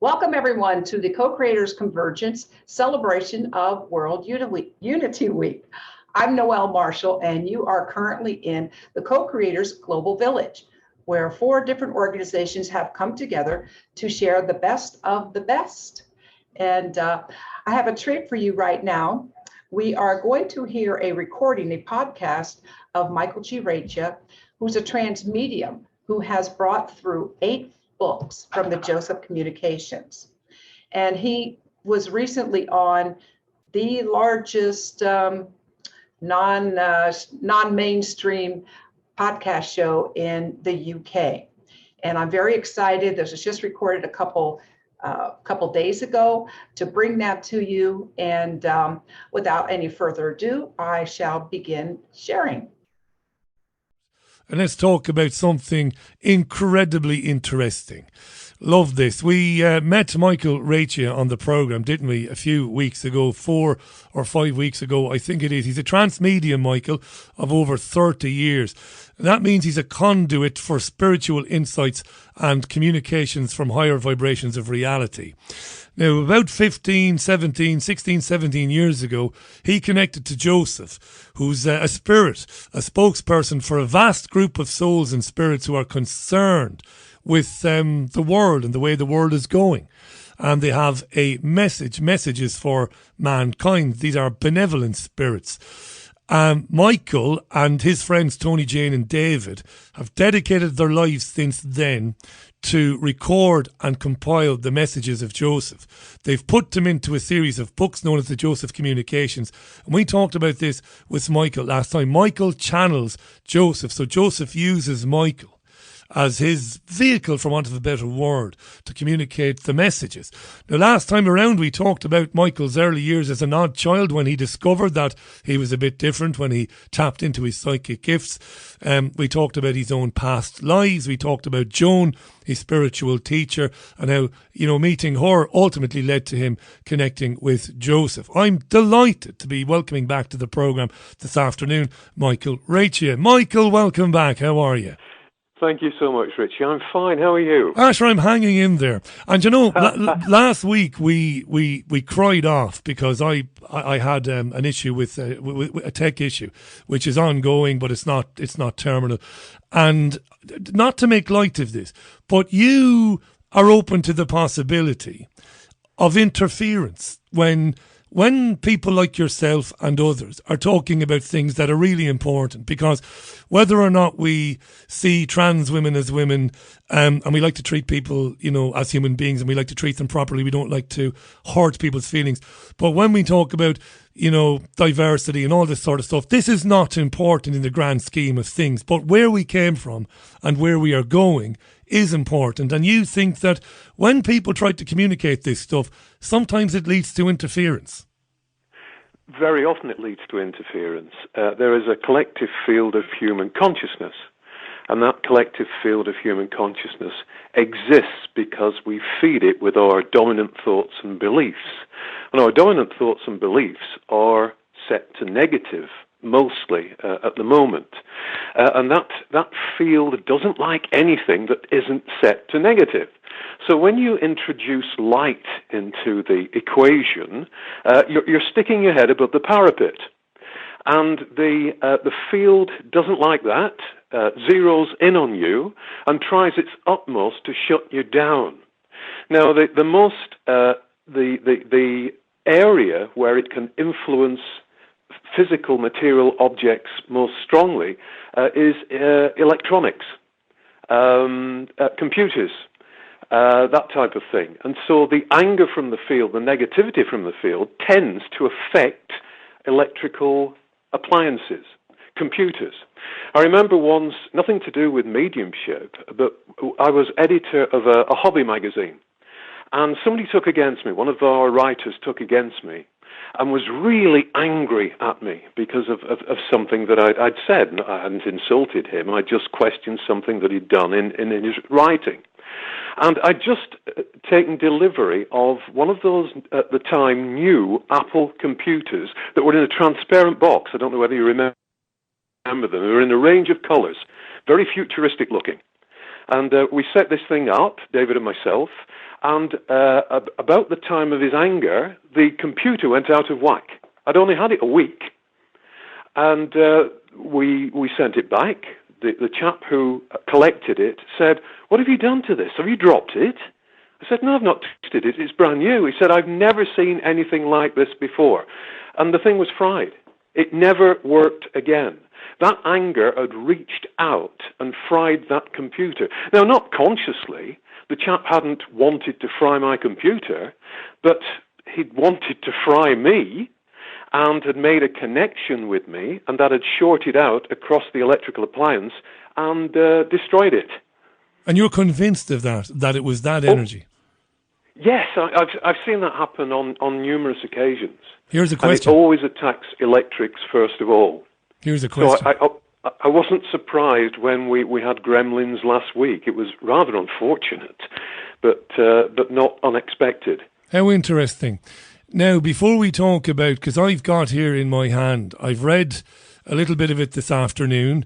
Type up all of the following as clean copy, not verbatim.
Welcome everyone to the Co-Creators Convergence celebration of World Unity Week. I'm Noelle Marshall, and you are currently in the Co-Creators Global Village, where 4 different organizations have come together to share the best of the best. And I have a treat for you right now. We are going to hear a recording, a podcast of Reccia, who's a trance medium who has brought through 8 books from the Joseph Communications. And he was recently on the largest non-mainstream podcast show in the UK. And I'm very excited. This was just recorded a couple days ago to bring that to you. And without any further ado, I shall begin sharing. And let's talk about something incredibly interesting. Love this. We met Reccia on the programme, didn't we, a few weeks ago, 4 or 5 weeks ago, I think it is. He's a trance medium, Michael, of over 30 years. And that means he's a conduit for spiritual insights and communications from higher vibrations of reality. Now, about 16, 17 years ago, he connected to Joseph, who's a spirit, a spokesperson for a vast group of souls and spirits who are concerned with the world and the way the world is going. And they have a messages for mankind. These are benevolent spirits. Michael and his friends Tony, Jane and David have dedicated their lives since then to record and compile the messages of Joseph. They've put them into a series of books known as the Joseph Communications. And we talked about this with Michael last time. Michael channels Joseph. So Joseph uses Michael as his vehicle, for want of a better word, to communicate the messages. Now, last time around, we talked about Michael's early years as an odd child when he discovered that he was a bit different, when he tapped into his psychic gifts. We talked about his own past lives. We talked about Joan, his spiritual teacher, and how, meeting her ultimately led to him connecting with Joseph. I'm delighted to be welcoming back to the programme this afternoon, Reccia. Michael, welcome back. How are you? Thank you so much, Richie. I'm fine. How are you? Sure, I'm hanging in there. And last week we cried off because I had an issue with a tech issue, which is ongoing, but it's not terminal. And not to make light of this, but you are open to the possibility of interference when people like yourself and others are talking about things that are really important, because whether or not we see trans women as women, and we like to treat people, as human beings, and we like to treat them properly, we don't like to hurt people's feelings. But when we talk about, diversity and all this sort of stuff, this is not important in the grand scheme of things. But where we came from and where we are going is important. And you think that when people try to communicate this stuff, sometimes it leads to interference. Very often it leads to interference. There is a collective field of human consciousness, and that collective field of human consciousness exists because we feed it with our dominant thoughts and beliefs. And our dominant thoughts and beliefs are set to negative, mostly at the moment. And that field doesn't like anything that isn't set to negative. So when you introduce light into the equation, you're sticking your head above the parapet. And the field doesn't like that, zeroes in on you, and tries its utmost to shut you down. Now, the area where it can influence physical material objects most strongly is electronics, computers, that type of thing. And so the anger from the field, the negativity from the field, tends to affect electrical appliances, computers. I remember once, nothing to do with mediumship, but I was editor of a hobby magazine, and somebody took against me, one of our writers took against me, and was really angry at me because of something that I'd said. I hadn't insulted him, I just questioned something that he'd done in his writing. And I'd just taken delivery of one of those, at the time, new Apple computers that were in a transparent box. I don't know whether you remember them. They were in a range of colours, very futuristic looking. And we set this thing up, David and myself, and about the time of his anger, the computer went out of whack. I'd only had it a week. And we sent it back. The chap who collected it said, "What have you done to this? Have you dropped it?" I said, "No, I've not touched it. It's brand new." He said, "I've never seen anything like this before." And the thing was fried. It never worked again. That anger had reached out and fried that computer. Now, not consciously. The chap hadn't wanted to fry my computer, but he'd wanted to fry me, and had made a connection with me, and that had shorted out across the electrical appliance and destroyed it. And you're convinced of that it was that energy? Yes, I've seen that happen on numerous occasions. Here's a question. And it always attacks electrics first of all. Here's a question. So I wasn't surprised when we had gremlins last week. It was rather unfortunate, but not unexpected. How interesting. Now, before we talk about, because I've got here in my hand, I've read a little bit of it this afternoon.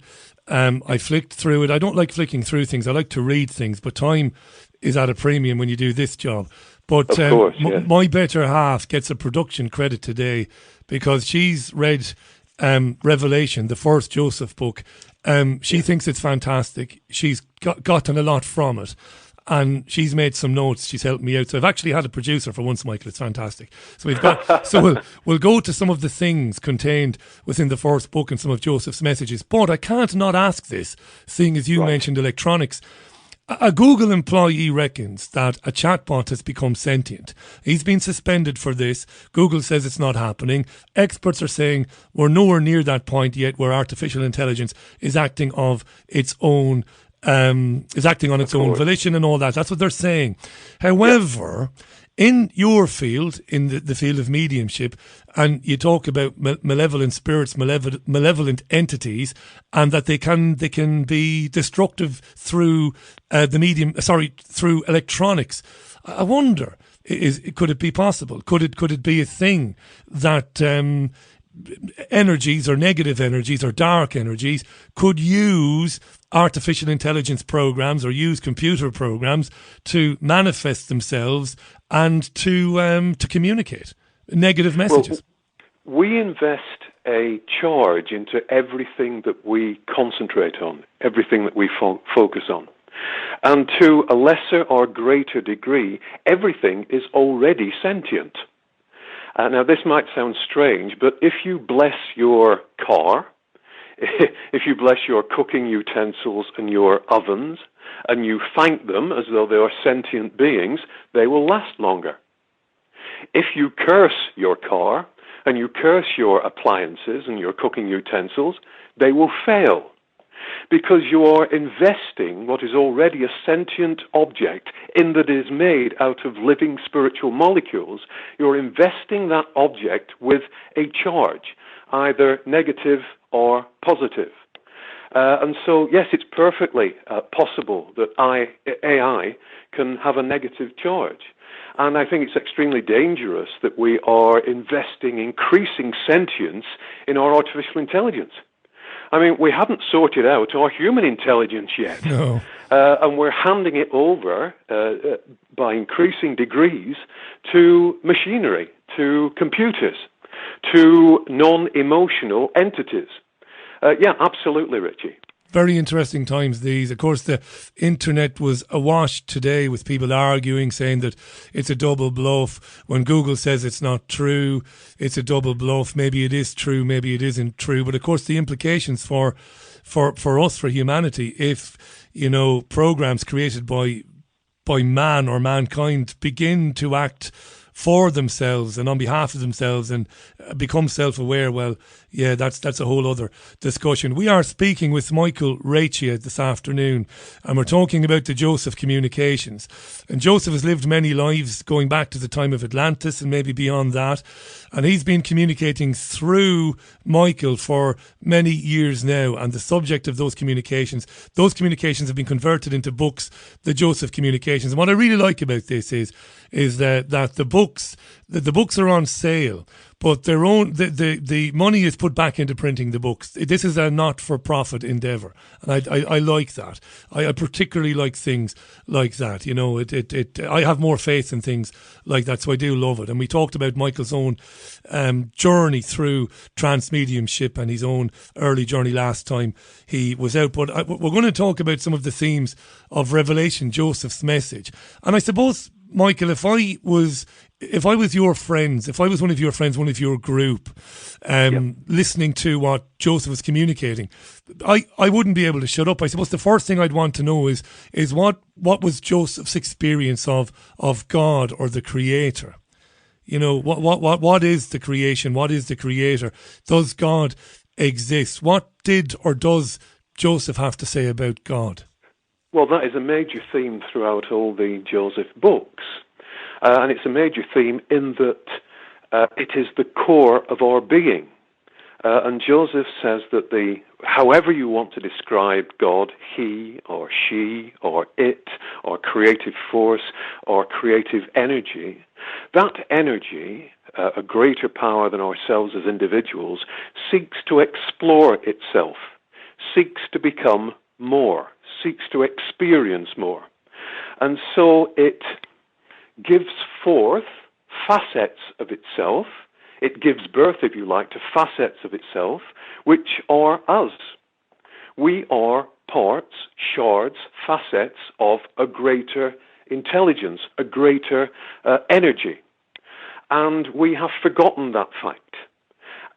I flicked through it. I don't like flicking through things. I like to read things, but time is at a premium when you do this job. But of course, yes. My better half gets a production credit today because she's read Revelation, the first Joseph book. She thinks it's fantastic. She's gotten a lot from it. And she's made some notes. She's helped me out. So I've actually had a producer for once, Michael. It's fantastic. So we've got. So we'll go to some of the things contained within the first book and some of Joseph's messages. But I can't not ask this, seeing as you mentioned electronics. A Google employee reckons that a chatbot has become sentient. He's been suspended for this. Google says it's not happening. Experts are saying we're nowhere near that point yet, where artificial intelligence is acting of its own. Is acting on its own volition and all that. That's what they're saying. However, in your field, in the field of mediumship, and you talk about malevolent spirits, malevolent entities, and that they can be destructive through through electronics. I wonder, could it be possible? Could it be a thing that energies or negative energies or dark energies could use artificial intelligence programs or use computer programs to manifest themselves and to communicate negative messages? Well, we invest a charge into everything that we concentrate on, everything that we focus on. And to a lesser or greater degree, everything is already sentient. Now, this might sound strange, but if you bless your car, if you bless your cooking utensils and your ovens, and you thank them as though they are sentient beings, they will last longer. If you curse your car, and you curse your appliances and your cooking utensils, they will fail. Because you are investing what is already a sentient object in that is made out of living spiritual molecules, you're investing that object with a charge, either negative or positive. And so, yes, it's perfectly possible that AI can have a negative charge. And I think it's extremely dangerous that we are investing increasing sentience in our artificial intelligence. I mean, we haven't sorted out our human intelligence yet. No. And we're handing it over by increasing degrees to machinery, to computers, to non-emotional entities. Yeah, absolutely, Richie. Very interesting times these. Of course, the internet was awash today with people arguing, saying that it's a double bluff. When Google says it's not true, it's a double bluff. Maybe it is true, maybe it isn't true. But of course, the implications for us, for humanity, if, programs created by man or mankind begin to act for themselves and on behalf of themselves and become self-aware, well, yeah, that's a whole other discussion. We are speaking with Reccia this afternoon, and we're talking about the Joseph communications. And Joseph has lived many lives going back to the time of Atlantis and maybe beyond that. And he's been communicating through Michael for many years now. And the subject of those communications have been converted into books, the Joseph communications. And what I really like about this is that the book books, the books are on sale, but their own the money is put back into printing the books. This is a not-for-profit endeavour, and I like that. I particularly like things like that. You know, I have more faith in things like that, so I do love it. And we talked about Michael's own journey through trance mediumship and his own early journey last time he was out. But we're going to talk about some of the themes of Revelation, Joseph's message, and I suppose, Michael, if I was your friends, if I was one of your friends, one of your group, listening to what Joseph was communicating, I wouldn't be able to shut up. I suppose the first thing I'd want to know is what was Joseph's experience of God or the Creator? You know, what is the creation? What is the Creator? Does God exist? What did or does Joseph have to say about God? Well, that is a major theme throughout all the Joseph books. And it's a major theme in that it is the core of our being. And Joseph says that however you want to describe God, he or she or it or creative force or creative energy, that energy, a greater power than ourselves as individuals, seeks to explore itself, seeks to become more, seeks to experience more. And so it gives forth facets of itself. It gives birth, if you like, to facets of itself, which are us. We are parts, shards, facets of a greater intelligence, a greater energy. And we have forgotten that fact.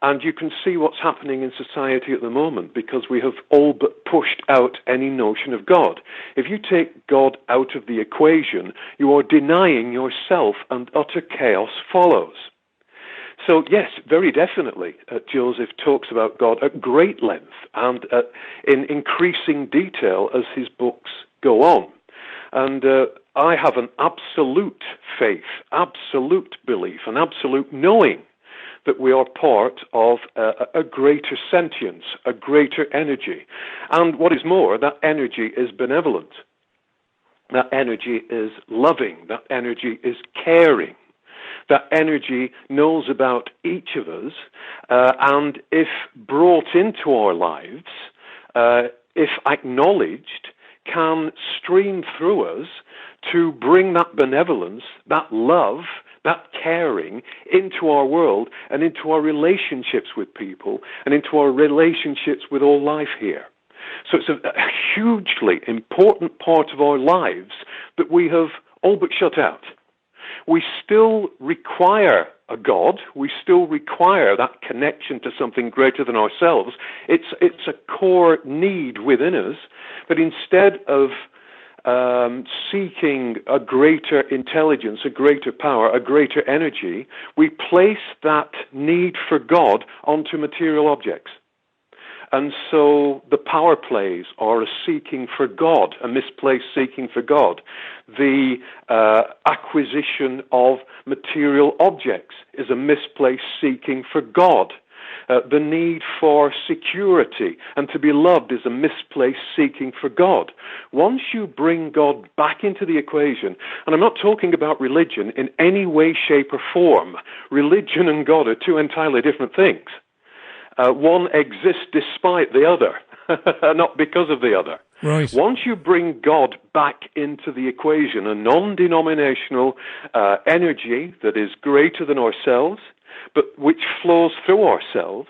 And you can see what's happening in society at the moment, because we have all but pushed out any notion of God. If you take God out of the equation, you are denying yourself, and utter chaos follows. So yes, very definitely, Joseph talks about God at great length and in increasing detail as his books go on. And I have an absolute faith, absolute belief, an absolute knowing that we are part of a greater sentience, a greater energy. And what is more, that energy is benevolent. That energy is loving. That energy is caring. That energy knows about each of us, and if brought into our lives, if acknowledged, can stream through us to bring that benevolence, that love, that caring into our world and into our relationships with people and into our relationships with all life here. So it's a hugely important part of our lives that we have all but shut out. We still require a God. We still require that connection to something greater than ourselves. It's a core need within us, but instead of seeking a greater intelligence, a greater power, a greater energy, we place that need for God onto material objects. And so the power plays are a seeking for God, a misplaced seeking for God. The acquisition of material objects is a misplaced seeking for God. The need for security and to be loved is a misplaced seeking for God. Once you bring God back into the equation, and I'm not talking about religion in any way, shape, or form. Religion and God are two entirely different things. One exists despite the other, not because of the other. Right. Once you bring God back into the equation, a non-denominational energy that is greater than ourselves, but which flows through ourselves,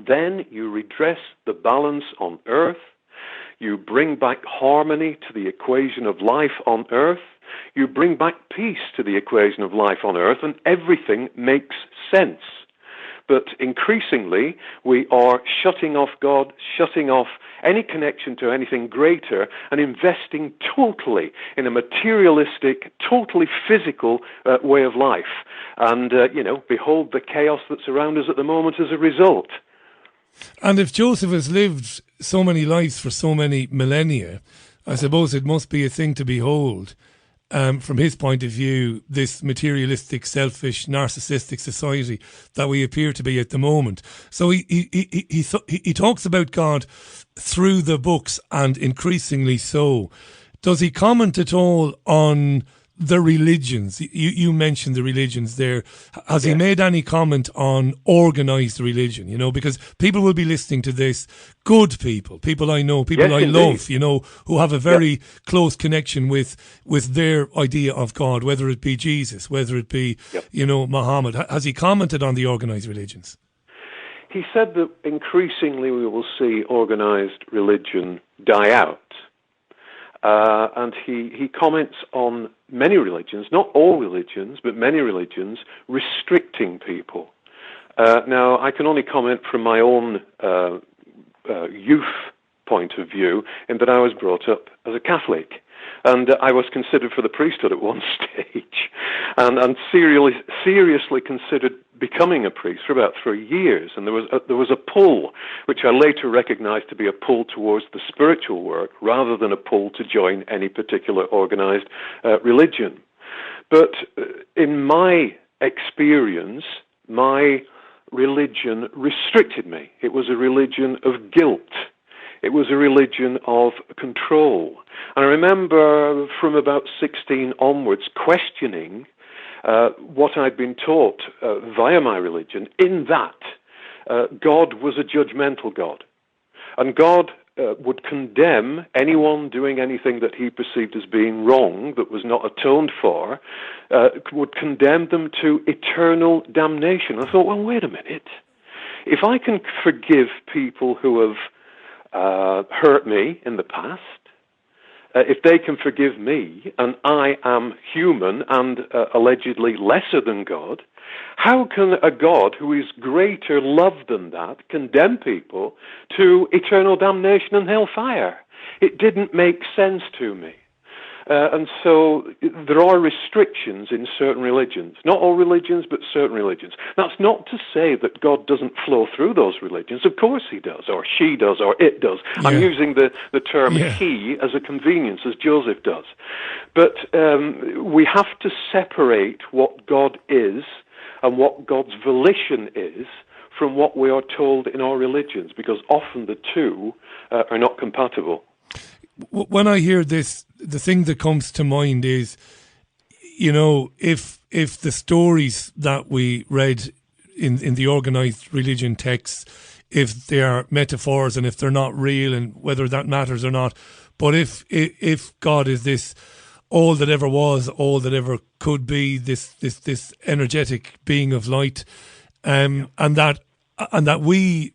then you redress the balance on earth. You bring back harmony to the equation of life on earth. You bring back peace to the equation of life on earth, and everything makes sense. But increasingly, we are shutting off God, shutting off any connection to anything greater, and investing totally in a materialistic, totally physical way of life. And, behold the chaos that's around us at the moment as a result. And if Joseph has lived so many lives for so many millennia, I suppose it must be a thing to behold. From his point of view, this materialistic, selfish, narcissistic society that we appear to be at the moment. So he talks about God through the books, and increasingly so. Does he comment at all on the religions. You mentioned the religions there. Has he made any comment on organized religion? You know, because people will be listening to this, good people I know, people I love, you know, who have a very close connection with their idea of God, whether it be Jesus, whether it be, you know, Muhammad. Has he commented on the organized religions? He said that increasingly we will see organized religion die out. And he comments on many religions, not all religions, but many religions, restricting people. Now, I can only comment from my own youth point of view, in that I was brought up as a Catholic. And I was considered for the priesthood at one stage, and seriously considered becoming a priest for about 3 years. And there was a pull, which I later recognized to be a pull towards the spiritual work, rather than a pull to join any particular organized religion. But in my experience, my religion restricted me. It was a religion of guilt. It was a religion of control. And I remember from about 16 onwards questioning what I'd been taught via my religion, in that God was a judgmental God. And God would condemn anyone doing anything that he perceived as being wrong, that was not atoned for, would condemn them to eternal damnation. I thought, well, wait a minute. If I can forgive people who have hurt me in the past, if they can forgive me, and I am human and allegedly lesser than God, how can a God who is greater love than that condemn people to eternal damnation and hellfire? It didn't make sense to me. And so there are restrictions in certain religions. Not all religions, but certain religions. That's not to say that God doesn't flow through those religions. Of course he does, or she does, or it does. Yeah. I'm using the term he as a convenience, as Joseph does. But we have to separate what God is and what God's volition is from what we are told in our religions, because often the two are not compatible. When I hear this, the thing that comes to mind is, you know, if the stories that we read in the organized religion texts, if they are metaphors and if they're not real, and whether that matters or not, but if God is this all that ever was, all that ever could be, this energetic being of light, and that we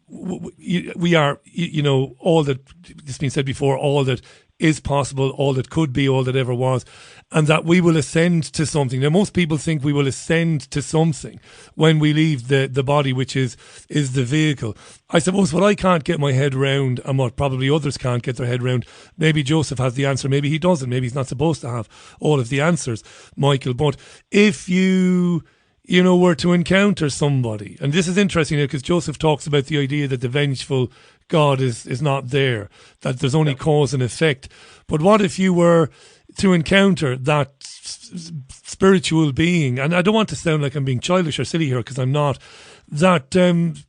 are, you know, all that it's been said before, all that is possible, all that could be, all that ever was, and that we will ascend to something. Now, most people think we will ascend to something when we leave the body, which is the vehicle. I suppose what I can't get my head around, and what probably others can't get their head around, maybe Joseph has the answer, maybe he doesn't, maybe he's not supposed to have all of the answers, Michael, but if you know, were to encounter somebody, and this is interesting because Joseph talks about the idea that the vengeful God is not there, that there's only cause and effect. But what if you were to encounter that spiritual being, and I don't want to sound like I'm being childish or silly here, because I'm not, that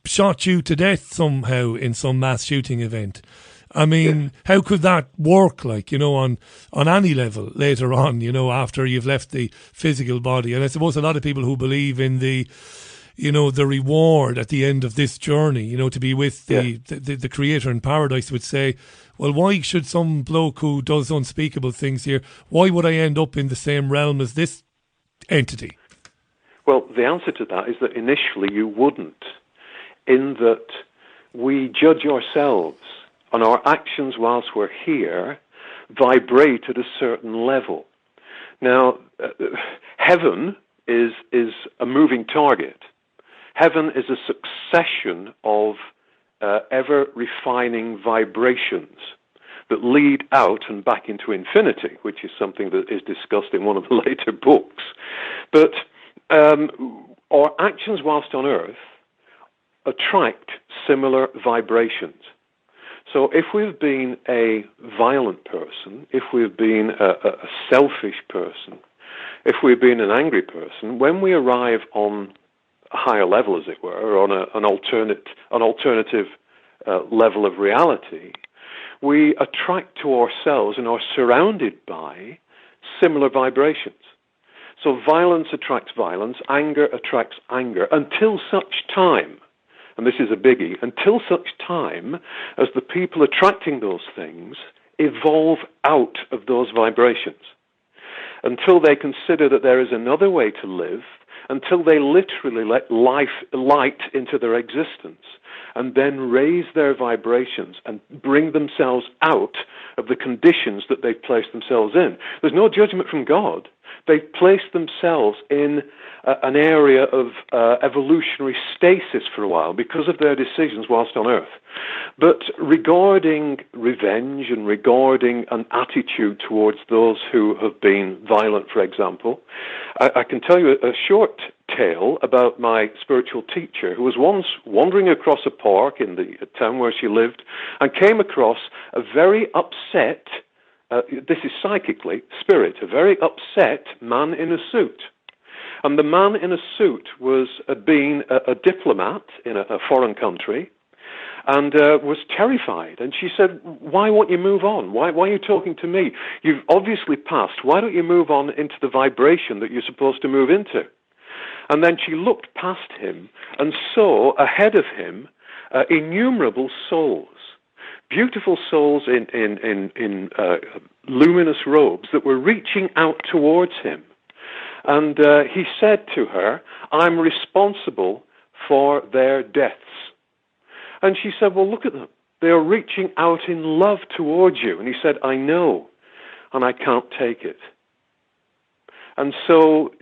shot you to death somehow in some mass shooting event? I mean, how could that work, like, you know, on any level later on, you know, after you've left the physical body? And I suppose a lot of people who believe in the, you know, the reward at the end of this journey, you know, to be with the Creator in paradise, would say, well, why should some bloke who does unspeakable things here, why would I end up in the same realm as this entity? Well, the answer to that is that initially you wouldn't, in that we judge ourselves, and our actions whilst we're here vibrate at a certain level. Now, heaven is a moving target. Heaven is a succession of ever-refining vibrations that lead out and back into infinity, which is something that is discussed in one of the later books. But our actions whilst on earth attract similar vibrations. So if we've been a violent person, if we've been a selfish person, if we've been an angry person, when we arrive on a higher level, as it were, or on an alternative level of reality, we attract to ourselves and are surrounded by similar vibrations. So violence attracts violence, anger attracts anger, until such time, and this is a biggie, until such time as the people attracting those things evolve out of those vibrations. Until they consider that there is another way to live, until they literally let light into their existence, and then raise their vibrations and bring themselves out of the conditions that they've placed themselves in. There's no judgment from God. They've placed themselves in an area of evolutionary stasis for a while because of their decisions whilst on Earth. But regarding revenge and regarding an attitude towards those who have been violent, for example, I can tell you a short tale about my spiritual teacher who was once wandering across a park in the town where she lived and came across a very upset, this is psychically, spirit, a very upset man in a suit. And the man in a suit was being a diplomat in a foreign country and was terrified. And she said, why won't you move on? Why are you talking to me? You've obviously passed. Why don't you move on into the vibration that you're supposed to move into? And then she looked past him and saw ahead of him innumerable souls, beautiful souls in luminous robes that were reaching out towards him. And he said to her, I'm responsible for their deaths. And she said, well, look at them. They are reaching out in love towards you. And he said, I know, and I can't take it. And so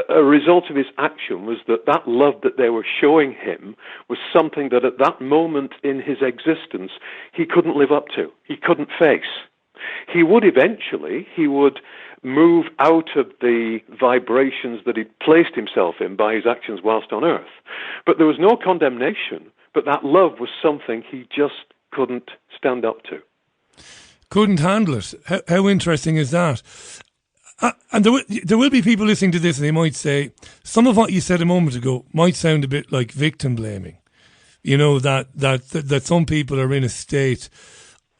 a result of his action was that love that they were showing him was something that at that moment in his existence he couldn't live up to. He couldn't face. He would eventually, move out of the vibrations that he'd placed himself in by his actions whilst on Earth. But there was no condemnation, but that love was something he just couldn't stand up to. Couldn't handle it. How interesting is that? And there will be people listening to this and they might say, some of what you said a moment ago might sound a bit like victim blaming. You know, that some people are in a state,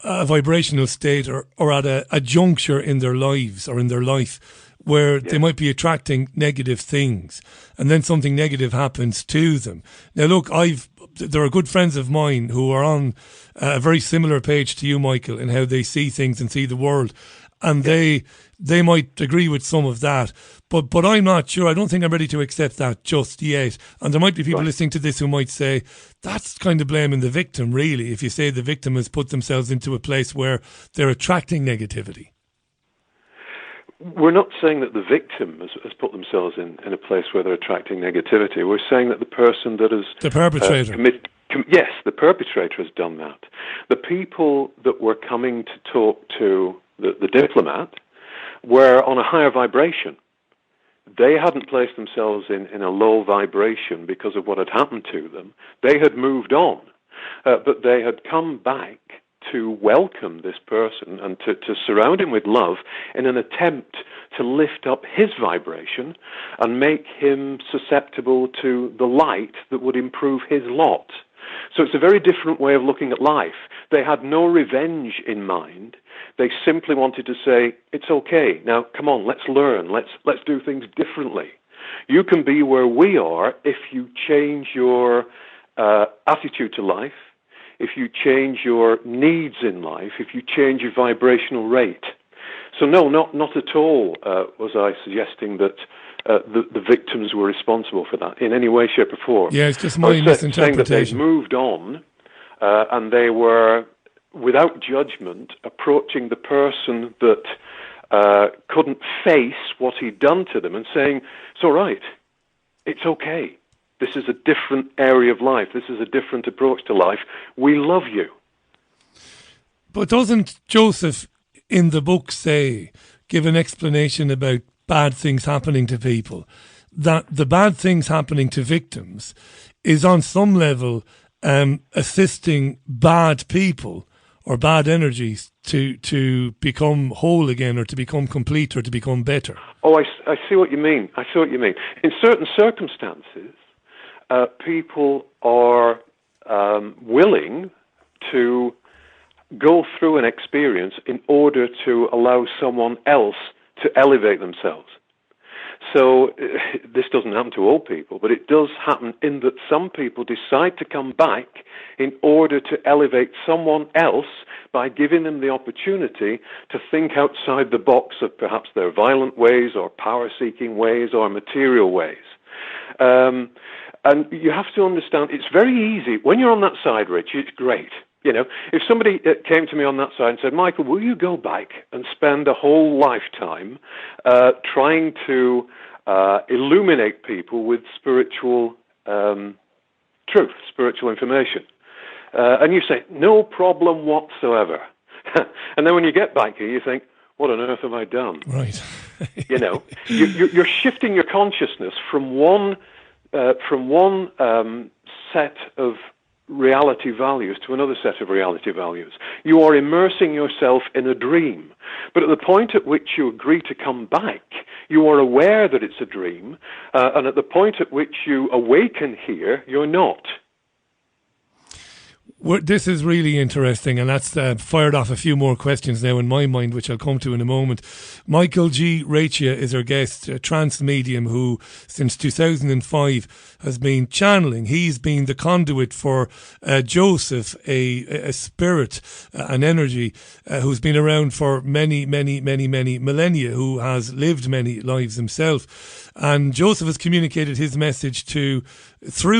a vibrational state or at a juncture in their lives or in their life where they might be attracting negative things and then something negative happens to them. Now look, there are good friends of mine who are on a very similar page to you, Michael, in how they see things and see the world, and they might agree with some of that, but I'm not sure. I don't think I'm ready to accept that just yet. And there might be people listening to this who might say, that's kind of blaming the victim, really, if you say the victim has put themselves into a place where they're attracting negativity. We're not saying that the victim has put themselves in a place where they're attracting negativity. We're saying that the person that has... The perpetrator. Yes, the perpetrator has done that. The people that were coming to talk to the diplomat were on a higher vibration. They hadn't placed themselves in a low vibration because of what had happened to them. They had moved on, but they had come back to welcome this person and to surround him with love in an attempt to lift up his vibration and make him susceptible to the light that would improve his lot. So it's a very different way of looking at life. They had no revenge in mind. They simply wanted to say, it's okay, now come on, let's learn, let's do things differently. You can be where we are if you change your attitude to life, if you change your needs in life, if you change your vibrational rate. So no, not at all was I suggesting that the victims were responsible for that in any way, shape or form. Yeah, it's just my misinterpretation. Saying that they'd moved on and they were, without judgment, approaching the person that couldn't face what he'd done to them and saying, it's all right, it's okay. This is a different area of life. This is a different approach to life. We love you. But doesn't Joseph in the book give an explanation about bad things happening to people, that the bad things happening to victims is on some level assisting bad people or bad energies to become whole again or to become complete or to become better? Oh, I see what you mean. I see what you mean. In certain circumstances, people are willing to go through an experience in order to allow someone else to elevate themselves. So this doesn't happen to all people, but it does happen in that some people decide to come back in order to elevate someone else by giving them the opportunity to think outside the box of perhaps their violent ways or power-seeking ways or material ways. And you have to understand, it's very easy. When you're on that side, Richie, it's great. You know, if somebody came to me on that side and said, Michael, will you go back and spend a whole lifetime trying to illuminate people with spiritual truth, spiritual information? And you say, no problem whatsoever. And then when you get back here, you think, what on earth have I done? Right. You know, you're shifting your consciousness from one set of reality values to another set of reality values. You are immersing yourself in a dream. But at the point at which you agree to come back, you are aware that it's a dream, and at the point at which you awaken here, you're not. This is really interesting, and that's fired off a few more questions now in my mind, which I'll come to in a moment. Michael G. Reccia is our guest, a trance medium who, since 2005, has been channeling. He's been the conduit for Joseph, a spirit, an energy, who's been around for many millennia, who has lived many lives himself. And Joseph has communicated his message through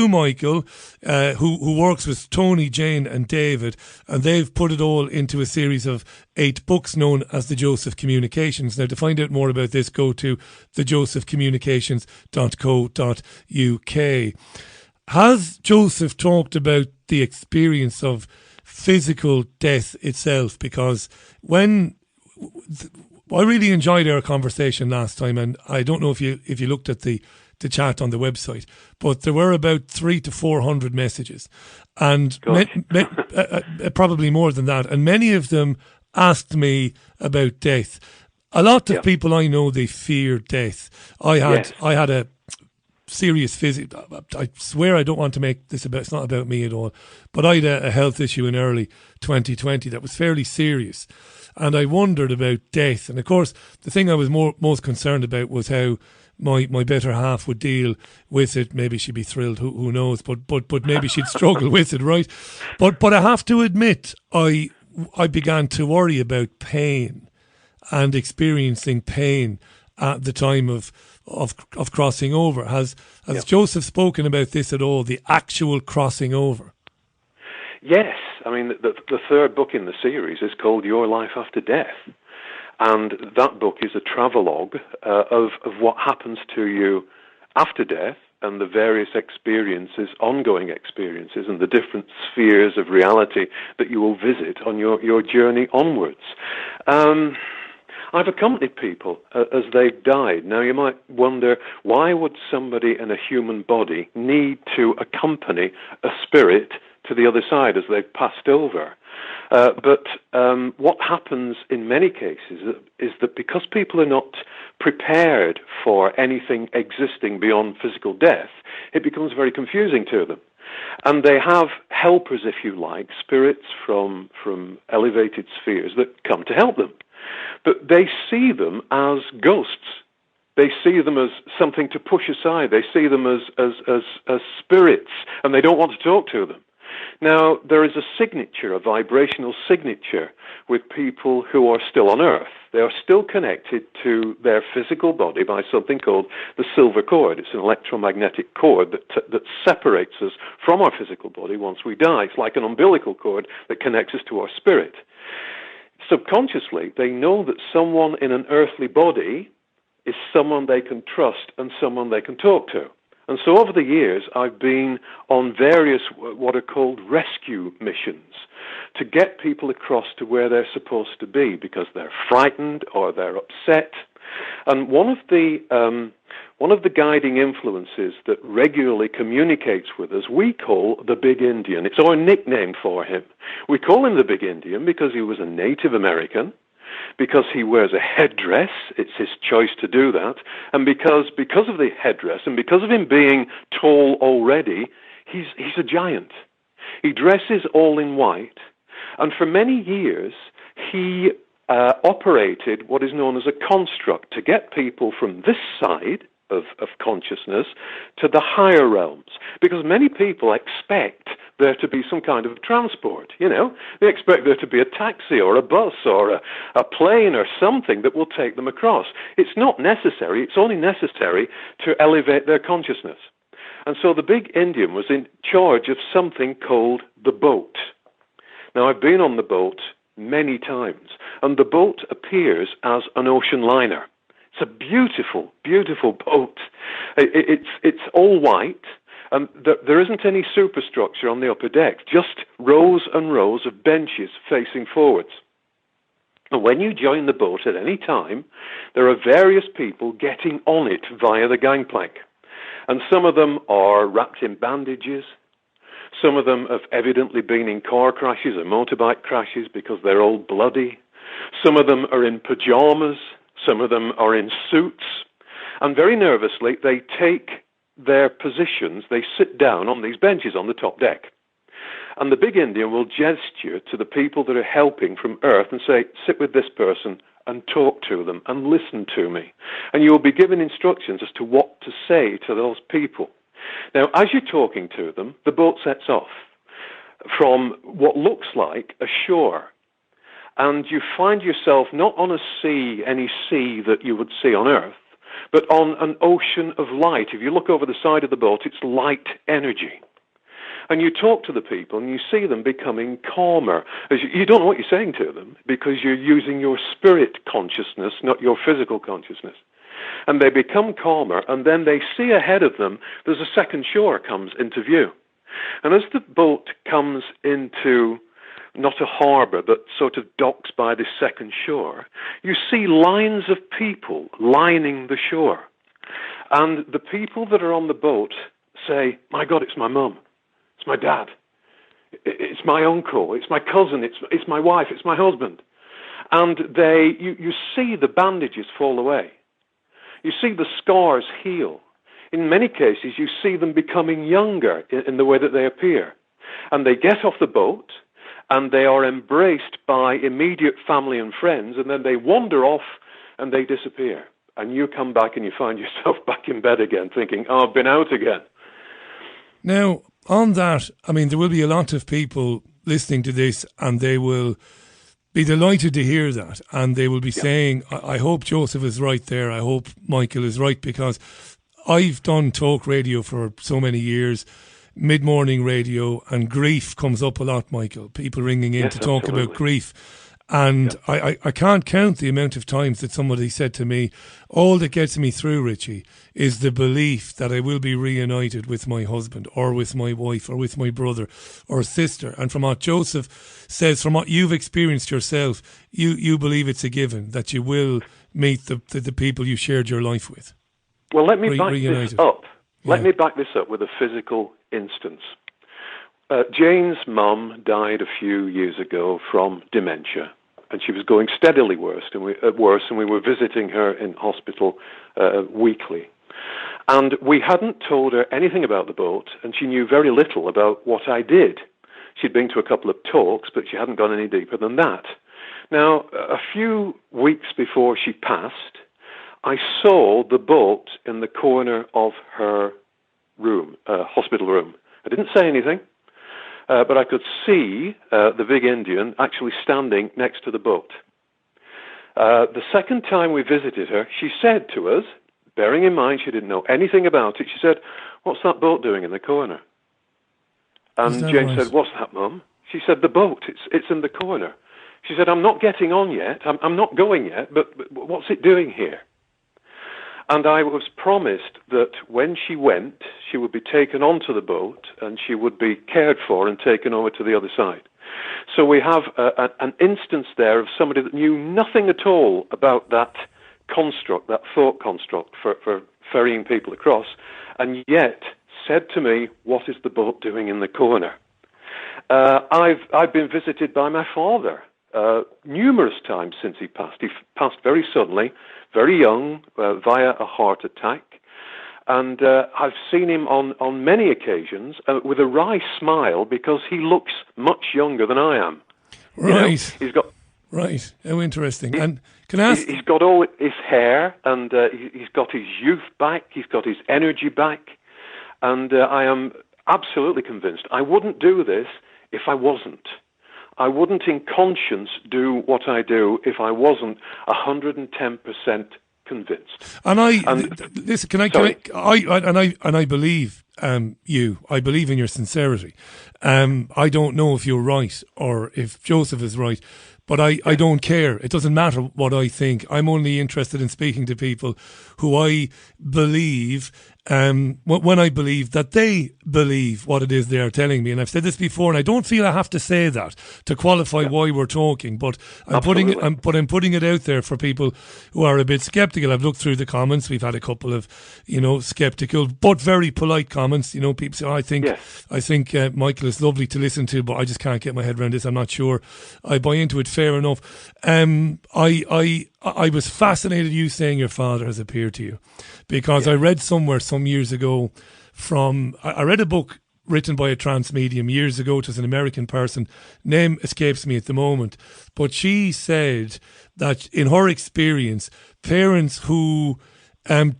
Michael, who works with Tony, Jane and David, and they've put it all into a series of 8 books known as the Joseph Communications. Now, to find out more about this, go to thejosephcommunications.co.uk. Has Joseph talked about the experience of physical death itself? Because I really enjoyed our conversation last time, and I don't know if you looked at the chat on the website, but there were about 300 to 400 messages, and probably more than that, and many of them asked me about death. A lot of people I know, they fear death. I had a serious physical. I swear I don't want to make this about. It's not about me at all. But I had a health issue in early 2020 that was fairly serious, and I wondered about death. And of course, the thing I was most concerned about was how my better half would deal with it. Maybe she'd be thrilled. Who knows? But maybe she'd struggle with it, right? But I have to admit, I began to worry about pain and experiencing pain at the time of crossing over. Has Joseph spoken about this at all, the actual crossing over? Yes. I mean, the third book in the series is called Your Life After Death. And that book is a travelogue of what happens to you after death and the various experiences, ongoing experiences, and the different spheres of reality that you will visit on your journey onwards. I've accompanied people as they've died. Now, you might wonder, why would somebody in a human body need to accompany a spirit to the other side as they've passed over? But what happens in many cases is that because people are not prepared for anything existing beyond physical death, it becomes very confusing to them. And they have helpers, if you like, spirits from elevated spheres that come to help them. But they see them as ghosts. They see them as something to push aside. They see them as spirits, and they don't want to talk to them. Now, there is a signature, a vibrational signature, with people who are still on Earth. They are still connected to their physical body by something called the silver cord. It's an electromagnetic cord that separates us from our physical body once we die. It's like an umbilical cord that connects us to our spirit. Subconsciously, they know that someone in an earthly body is someone they can trust and someone they can talk to. And so over the years, I've been on various what are called rescue missions to get people across to where they're supposed to be because they're frightened or they're upset. And one of the guiding influences that regularly communicates with us, we call the Big Indian. It's our nickname for him. We call him the Big Indian because he was a Native American, because he wears a headdress. It's his choice to do that. And because of the headdress and because of him being tall already, he's a giant. He dresses all in white. And for many years, he operated what is known as a construct to get people from this side of consciousness to the higher realms. Because many people expect there to be some kind of transport, you know. They expect there to be a taxi or a bus or a plane or something that will take them across. It's not necessary. It's only necessary to elevate their consciousness. And so the big Indian was in charge of something called the boat. Now, I've been on the boat many times, and the boat appears as an ocean liner. It's a beautiful, beautiful boat. It's all white, and there isn't any superstructure on the upper deck, just rows and rows of benches facing forwards. And when you join the boat at any time, there are various people getting on it via the gangplank. And some of them are wrapped in bandages. Some of them have evidently been in car crashes or motorbike crashes because they're all bloody. Some of them are in pajamas. Some of them are in suits. And very nervously, they take their positions. They sit down on these benches on the top deck. And the big Indian will gesture to the people that are helping from Earth and say, sit with this person and talk to them and listen to me. And you will be given instructions as to what to say to those people. Now, as you're talking to them, the boat sets off from what looks like a shore. And you find yourself not on a sea, any sea that you would see on Earth, but on an ocean of light. If you look over the side of the boat, it's light energy. And you talk to the people and you see them becoming calmer. You don't know what you're saying to them because you're using your spirit consciousness, not your physical consciousness. And they become calmer, and then they see ahead of them there's a second shore comes into view. And as the boat comes into not a harbour, but sort of docks by this second shore, you see lines of people lining the shore. And the people that are on the boat say, my God, it's my mum. It's my dad. It's my uncle. It's my cousin. It's my wife. It's my husband. And you see the bandages fall away. You see the scars heal. In many cases, you see them becoming younger in the way that they appear. And they get off the boat, and they are embraced by immediate family and friends, and then they wander off, and they disappear. And you come back, and you find yourself back in bed again, thinking, oh, I've been out again. Now, on that, I mean, there will be a lot of people listening to this, and they will be delighted to hear that, and they will be saying, I hope Joseph is right there, I hope Michael is right, because I've done talk radio for so many years, mid-morning radio, and grief comes up a lot, Michael. People ringing in to talk about grief. And I can't count the amount of times that somebody said to me, all that gets me through, Richie, is the belief that I will be reunited with my husband or with my wife or with my brother or sister. And from what Joseph says, from what you've experienced yourself, you believe it's a given that you will meet the people you shared your life with. Well, let me back this up. Let me back this up with a physical instance. Jane's mum died a few years ago from dementia. And she was going steadily worse, and we were visiting her in hospital weekly. And we hadn't told her anything about the boat, and she knew very little about what I did. She'd been to a couple of talks, but she hadn't gone any deeper than that. Now, a few weeks before she passed, I saw the boat in the corner of her room, hospital room. I didn't say anything. But I could see the big Indian actually standing next to the boat. The second time we visited her, she said to us, bearing in mind she didn't know anything about it, she said, what's that boat doing in the corner? And Jane said, what's that, Mum? She said, the boat, it's in the corner. She said, I'm not getting on yet, I'm not going yet, but what's it doing here? And I was promised that when she went, she would be taken onto the boat and she would be cared for and taken over to the other side. So we have an instance there of somebody that knew nothing at all about that construct, that thought construct for ferrying people across, and yet said to me, what is the boat doing in the corner? I've been visited by my father numerous times since he passed. He passed very suddenly, very young, via a heart attack. And I've seen him on many occasions with a wry smile because he looks much younger than I am. Right. You know, Right. How interesting. And can I ask? He's got all his hair, and he's got his youth back. He's got his energy back. And I am absolutely convinced I wouldn't do this if I wasn't. I wouldn't in conscience do what I do if I wasn't 110% convinced. Listen, I believe you. I believe in your sincerity. I don't know if you're right or if Joseph is right, but I don't care. It doesn't matter what I think. I'm only interested in speaking to people who I believe, when I believe that they believe what it is they are telling me. And I've said this before, and I don't feel I have to say that to qualify why we're talking, but I'm putting it out there for people who are a bit skeptical. I've looked through the comments. We've had a couple of, skeptical but very polite comments. People say, I think Michael is lovely to listen to, but I just can't get my head around this. I'm not sure I buy into it. Fair enough. I was fascinated you saying your father has appeared to you, because I read somewhere some years ago I read a book written by a trance medium years ago. It was an American person. Name escapes me at the moment. But she said that in her experience, parents who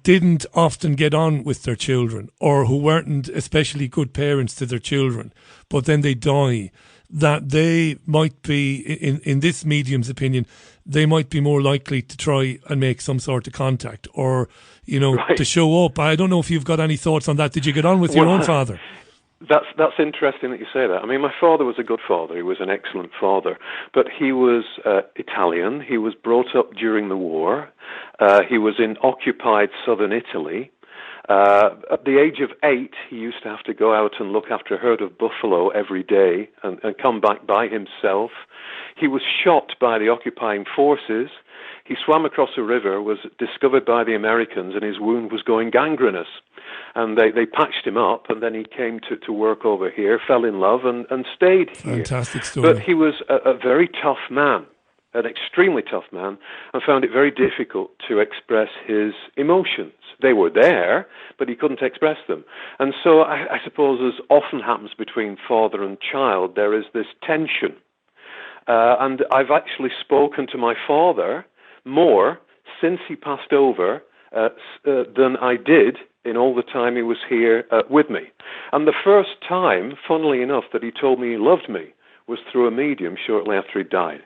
didn't often get on with their children, or who weren't especially good parents to their children, but then they die, that they might be, in this medium's opinion, they might be more likely to try and make some sort of contact, or, to show up. I don't know if you've got any thoughts on that. Did you get on with your own father? That's interesting that you say that. I mean, my father was a good father. He was an excellent father. But he was Italian. He was brought up during the war. He was in occupied southern Italy. At the age of 8, he used to have to go out and look after a herd of buffalo every day and come back by himself. He was shot by the occupying forces. He swam across a river, was discovered by the Americans, and his wound was going gangrenous. And they patched him up, and then he came to work over here, fell in love, and stayed here. Fantastic story. But he was a very tough man, an extremely tough man, and found it very difficult to express his emotions. They were there, but he couldn't express them. And so I suppose, as often happens between father and child, there is this tension. And I've actually spoken to my father more since he passed over than I did in all the time he was here with me. And the first time, funnily enough, that he told me he loved me was through a medium shortly after he died.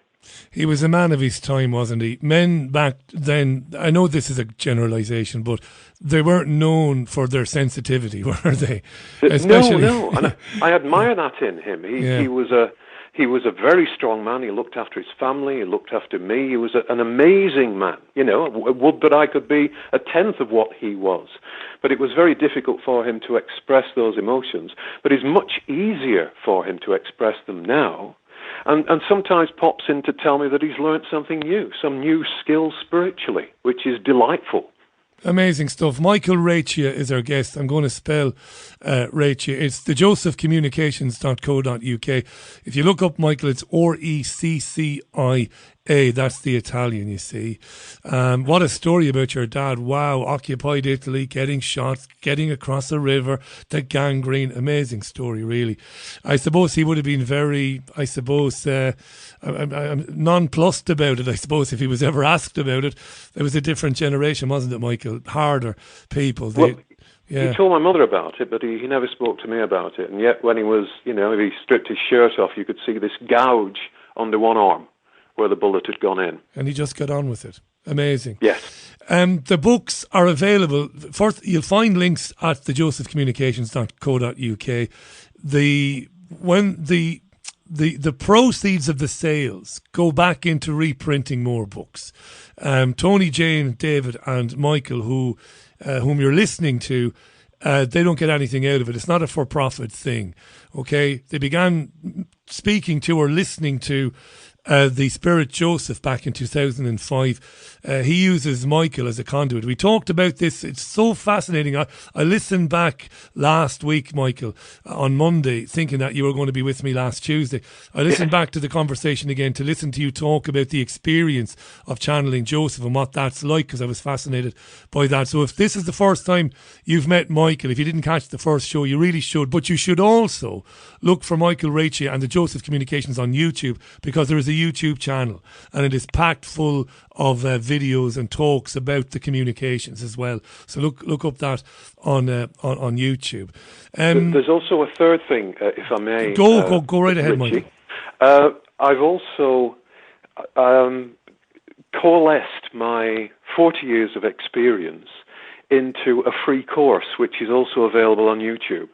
He was a man of his time, wasn't he? Men back then, I know this is a generalisation, but they weren't known for their sensitivity, were they? No. And I admire that in him. He was a very strong man. He looked after his family. He looked after me. He was an amazing man. Would that I could be a tenth of what he was. But it was very difficult for him to express those emotions. But it's much easier for him to express them now. And sometimes pops in to tell me that he's learnt something new, some new skill spiritually, which is delightful. Amazing stuff. Michael Reccia is our guest. I'm going to spell Reccia. It's thejosephcommunications.co.uk. If you look up Michael, it's Reccia. That's the Italian, you see. What a story about your dad. Wow. Occupied Italy, getting shot, getting across a river, the gangrene. Amazing story, really. I suppose he would have been very, I'm nonplussed about it, I suppose, if he was ever asked about it. It was a different generation, wasn't it, Michael? Harder people. He told my mother about it, but he never spoke to me about it. And yet when he was, if he stripped his shirt off, you could see this gouge under one arm where the bullet had gone in. And he just got on with it. Amazing. Yes. The books are available. First, you'll find links at thejosephcommunications.co.uk. The proceeds of the sales go back into reprinting more books. Tony, Jane, David and Michael, whom you're listening to, they don't get anything out of it. It's not a for-profit thing, okay? They began speaking to or listening to the Spirit Joseph back in 2005. He uses Michael as a conduit. We talked about this. It's so fascinating. I listened back last week, Michael, on Monday, thinking that you were going to be with me last Tuesday. I listened back to the conversation again to listen to you talk about the experience of channeling Joseph and what that's like, because I was fascinated by that. So if this is the first time you've met Michael, if you didn't catch the first show, you really should. But you should also look for Michael Reccia and the Joseph Communications on YouTube, because there is a a YouTube channel, and it is packed full of videos and talks about the communications as well. So look up that on YouTube. There's also a third thing, if I may. Go right ahead, Richie. Michael. I've also coalesced my 40 years of experience into a free course, which is also available on YouTube.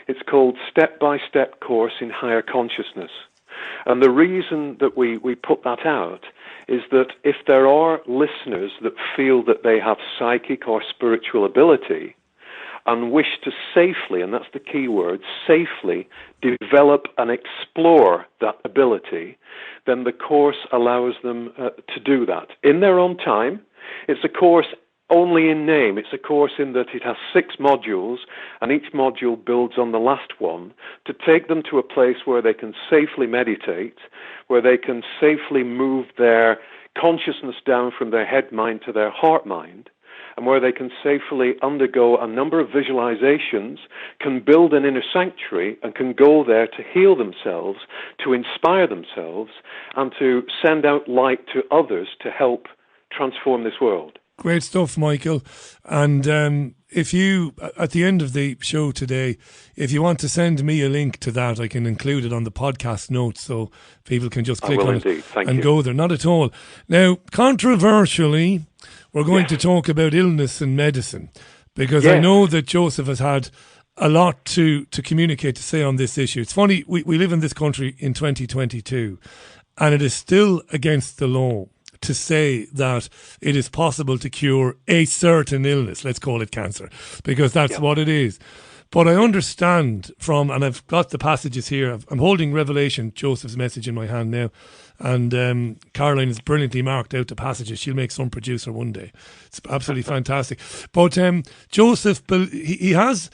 It's called Step-by-Step Course in Higher Consciousness. And the reason that we put that out is that if there are listeners that feel that they have psychic or spiritual ability and wish to safely, and that's the key word, safely develop and explore that ability, then the course allows them to do that in their own time. It's a course only in name. It's a course in that it has 6 modules, and each module builds on the last one to take them to a place where they can safely meditate, where they can safely move their consciousness down from their head mind to their heart mind, and where they can safely undergo a number of visualizations, can build an inner sanctuary, and can go there to heal themselves, to inspire themselves, and to send out light to others to help transform this world. Great stuff, Michael. And if you, at the end of the show today, if you want to send me a link to that, I can include it on the podcast notes so people can just click on it and go there. Not at all. Now, controversially, we're going to talk about illness and medicine, because I know that Joseph has had a lot to communicate, to say on this issue. It's funny, we live in this country in 2022, and it is still against the law to say that it is possible to cure a certain illness. Let's call it cancer, because that's what it is. But I understand from, and I've got the passages here, I'm holding Revelation, Joseph's message, in my hand now, and Caroline has brilliantly marked out the passages. She'll make some producer one day. It's absolutely fantastic. But Joseph, he has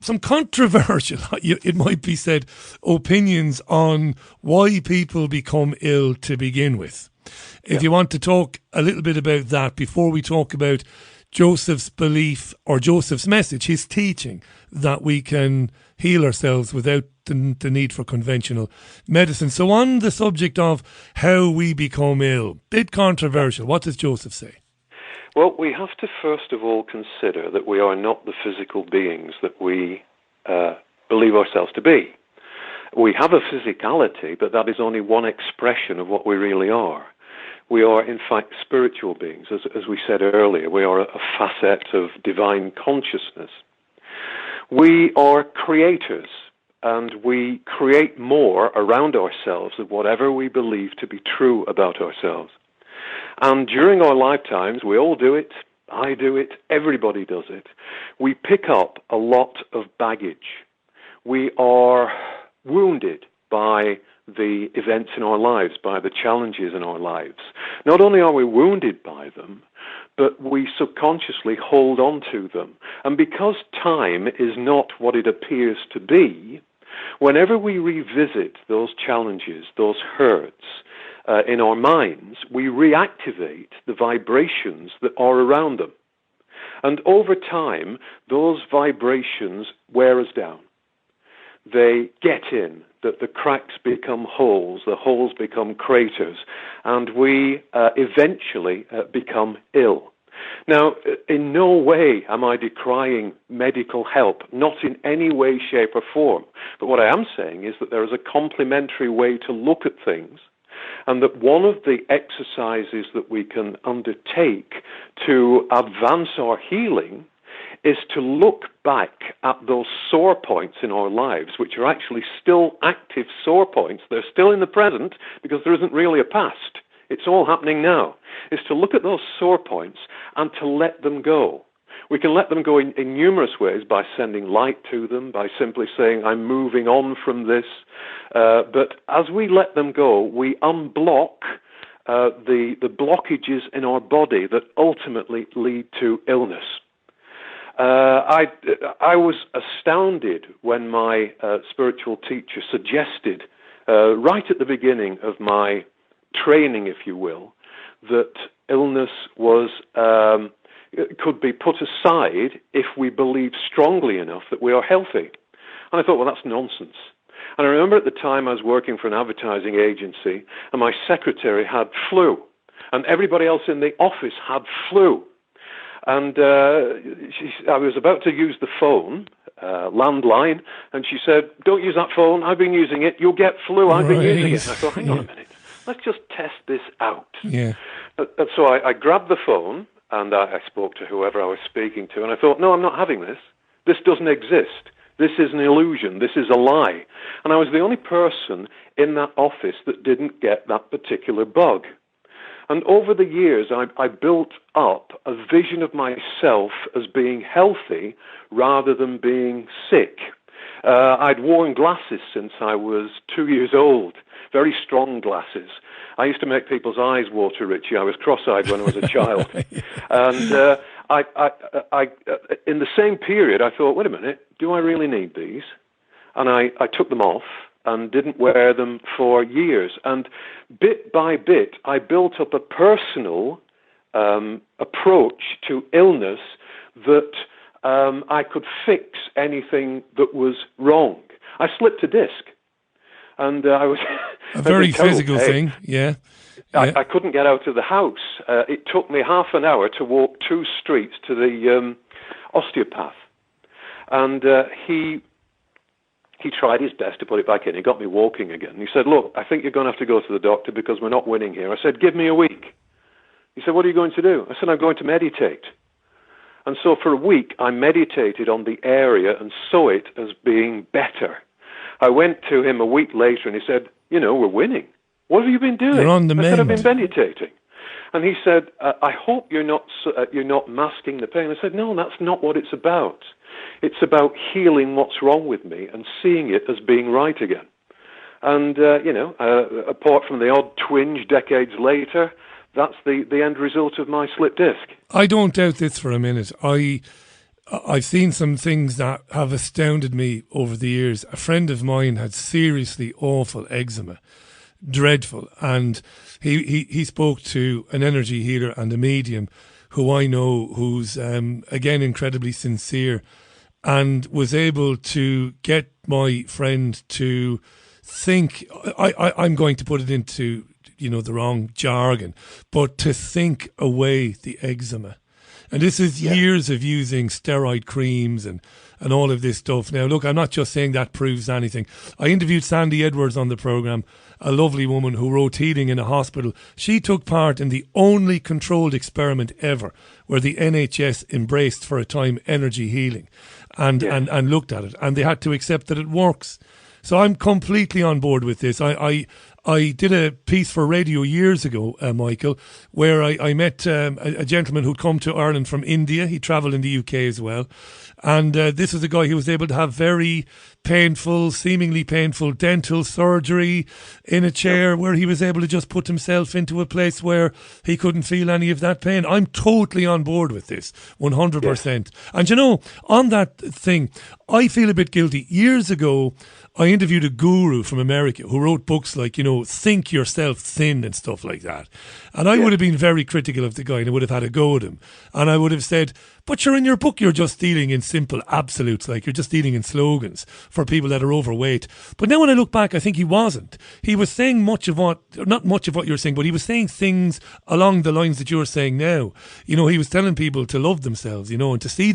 some controversial, it might be said, opinions on why people become ill to begin with. If you want to talk a little bit about that before we talk about Joseph's belief or Joseph's message, his teaching that we can heal ourselves without the need for conventional medicine. So on the subject of how we become ill, bit controversial, what does Joseph say? Well, we have to first of all consider that we are not the physical beings that we believe ourselves to be. We have a physicality, but that is only one expression of what we really are. We are, in fact, spiritual beings. As we said earlier, we are a facet of divine consciousness. We are creators, and we create more around ourselves of whatever we believe to be true about ourselves. And during our lifetimes, we all do it, I do it, everybody does it. We pick up a lot of baggage. We are wounded by the events in our lives, by the challenges in our lives. Not only are we wounded by them, but we subconsciously hold on to them. And because time is not what it appears to be, whenever we revisit those challenges, those hurts, in our minds, we reactivate the vibrations that are around them. And over time, those vibrations wear us down. They get in, that the cracks become holes, the holes become craters, and we eventually become ill. Now, in no way am I decrying medical help, not in any way, shape, or form. But what I am saying is that there is a complementary way to look at things, and that one of the exercises that we can undertake to advance our healing is to look back at those sore points in our lives, which are actually still active sore points. They're still in the present because there isn't really a past. It's all happening now. Is to look at those sore points and to let them go. We can let them go in numerous ways, by sending light to them, by simply saying, I'm moving on from this. But as we let them go, we unblock the blockages in our body that ultimately lead to illness. I was astounded when my spiritual teacher suggested, right at the beginning of my training, if you will, that illness was could be put aside if we believe strongly enough that we are healthy. And I thought, well, that's nonsense. And I remember at the time I was working for an advertising agency, and my secretary had flu, and everybody else in the office had flu. And I was about to use the phone, landline, and she said, "Don't use that phone. I've been using it. You'll get flu. I've been using it." And I thought, hang on a minute. Let's just test this out. Yeah. And so I grabbed the phone, and I spoke to whoever I was speaking to, and I thought, no, I'm not having this. This doesn't exist. This is an illusion. This is a lie. And I was the only person in that office that didn't get that particular bug. And over the years, I built up a vision of myself as being healthy rather than being sick. I'd worn glasses since I was 2 years old, very strong glasses. I used to make people's eyes water, Richie. I was cross-eyed when I was a child. And I in the same period, I thought, wait a minute, do I really need these? And I took them off and didn't wear them for years. And bit by bit, I built up a personal approach to illness that I could fix anything that was wrong. I slipped a disc, and I was a very physical thing. Yeah. I couldn't get out of the house. It took me half an hour to walk 2 streets to the osteopath, and he tried his best to put it back in. He got me walking again. He said, "Look, I think you're going to have to go to the doctor because we're not winning here." I said, "Give me a week." He said, "What are you going to do?" I said, "I'm going to meditate." And so for a week, I meditated on the area and saw it as being better. I went to him a week later and he said, "You know, we're winning. What have you been doing?" You're on the mend. I said, "I've been meditating." And he said, "I hope you're not masking the pain." I said, "No, that's not what it's about. It's about healing what's wrong with me and seeing it as being right again." And, apart from the odd twinge decades later, that's the end result of my slip disc. I don't doubt this for a minute. I've seen some things that have astounded me over the years. A friend of mine had seriously awful eczema, dreadful, and he spoke to an energy healer and a medium who I know, who's again incredibly sincere, and was able to get my friend to think. I'm going to put it into the wrong jargon, but to think away the eczema. And this is years of using steroid creams and all of this stuff. Now, look, I'm not just saying that proves anything. I interviewed Sandy Edwards on the programme, a lovely woman who wrote Healing in a Hospital. She took part in the only controlled experiment ever where the NHS embraced for a time energy healing and looked at it. And they had to accept that it works. So I'm completely on board with this. I did a piece for radio years ago, Michael, where I met a gentleman who'd come to Ireland from India. He travelled in the UK as well. And this was a guy who was able to have very seemingly painful dental surgery in a chair where he was able to just put himself into a place where he couldn't feel any of that pain. I'm totally on board with this, 100%. And on that thing, I feel a bit guilty. Years ago, I interviewed a guru from America who wrote books like, Think Yourself Thin and stuff like that. And I would have been very critical of the guy and I would have had a go at him. And I would have said, but you're in your book, you're just dealing in simple absolutes, like you're just dealing in slogans for people that are overweight. But now when I look back, I think he wasn't. He was saying not much of what you're saying, but he was saying things along the lines that you're saying now. He was telling people to love themselves, and to see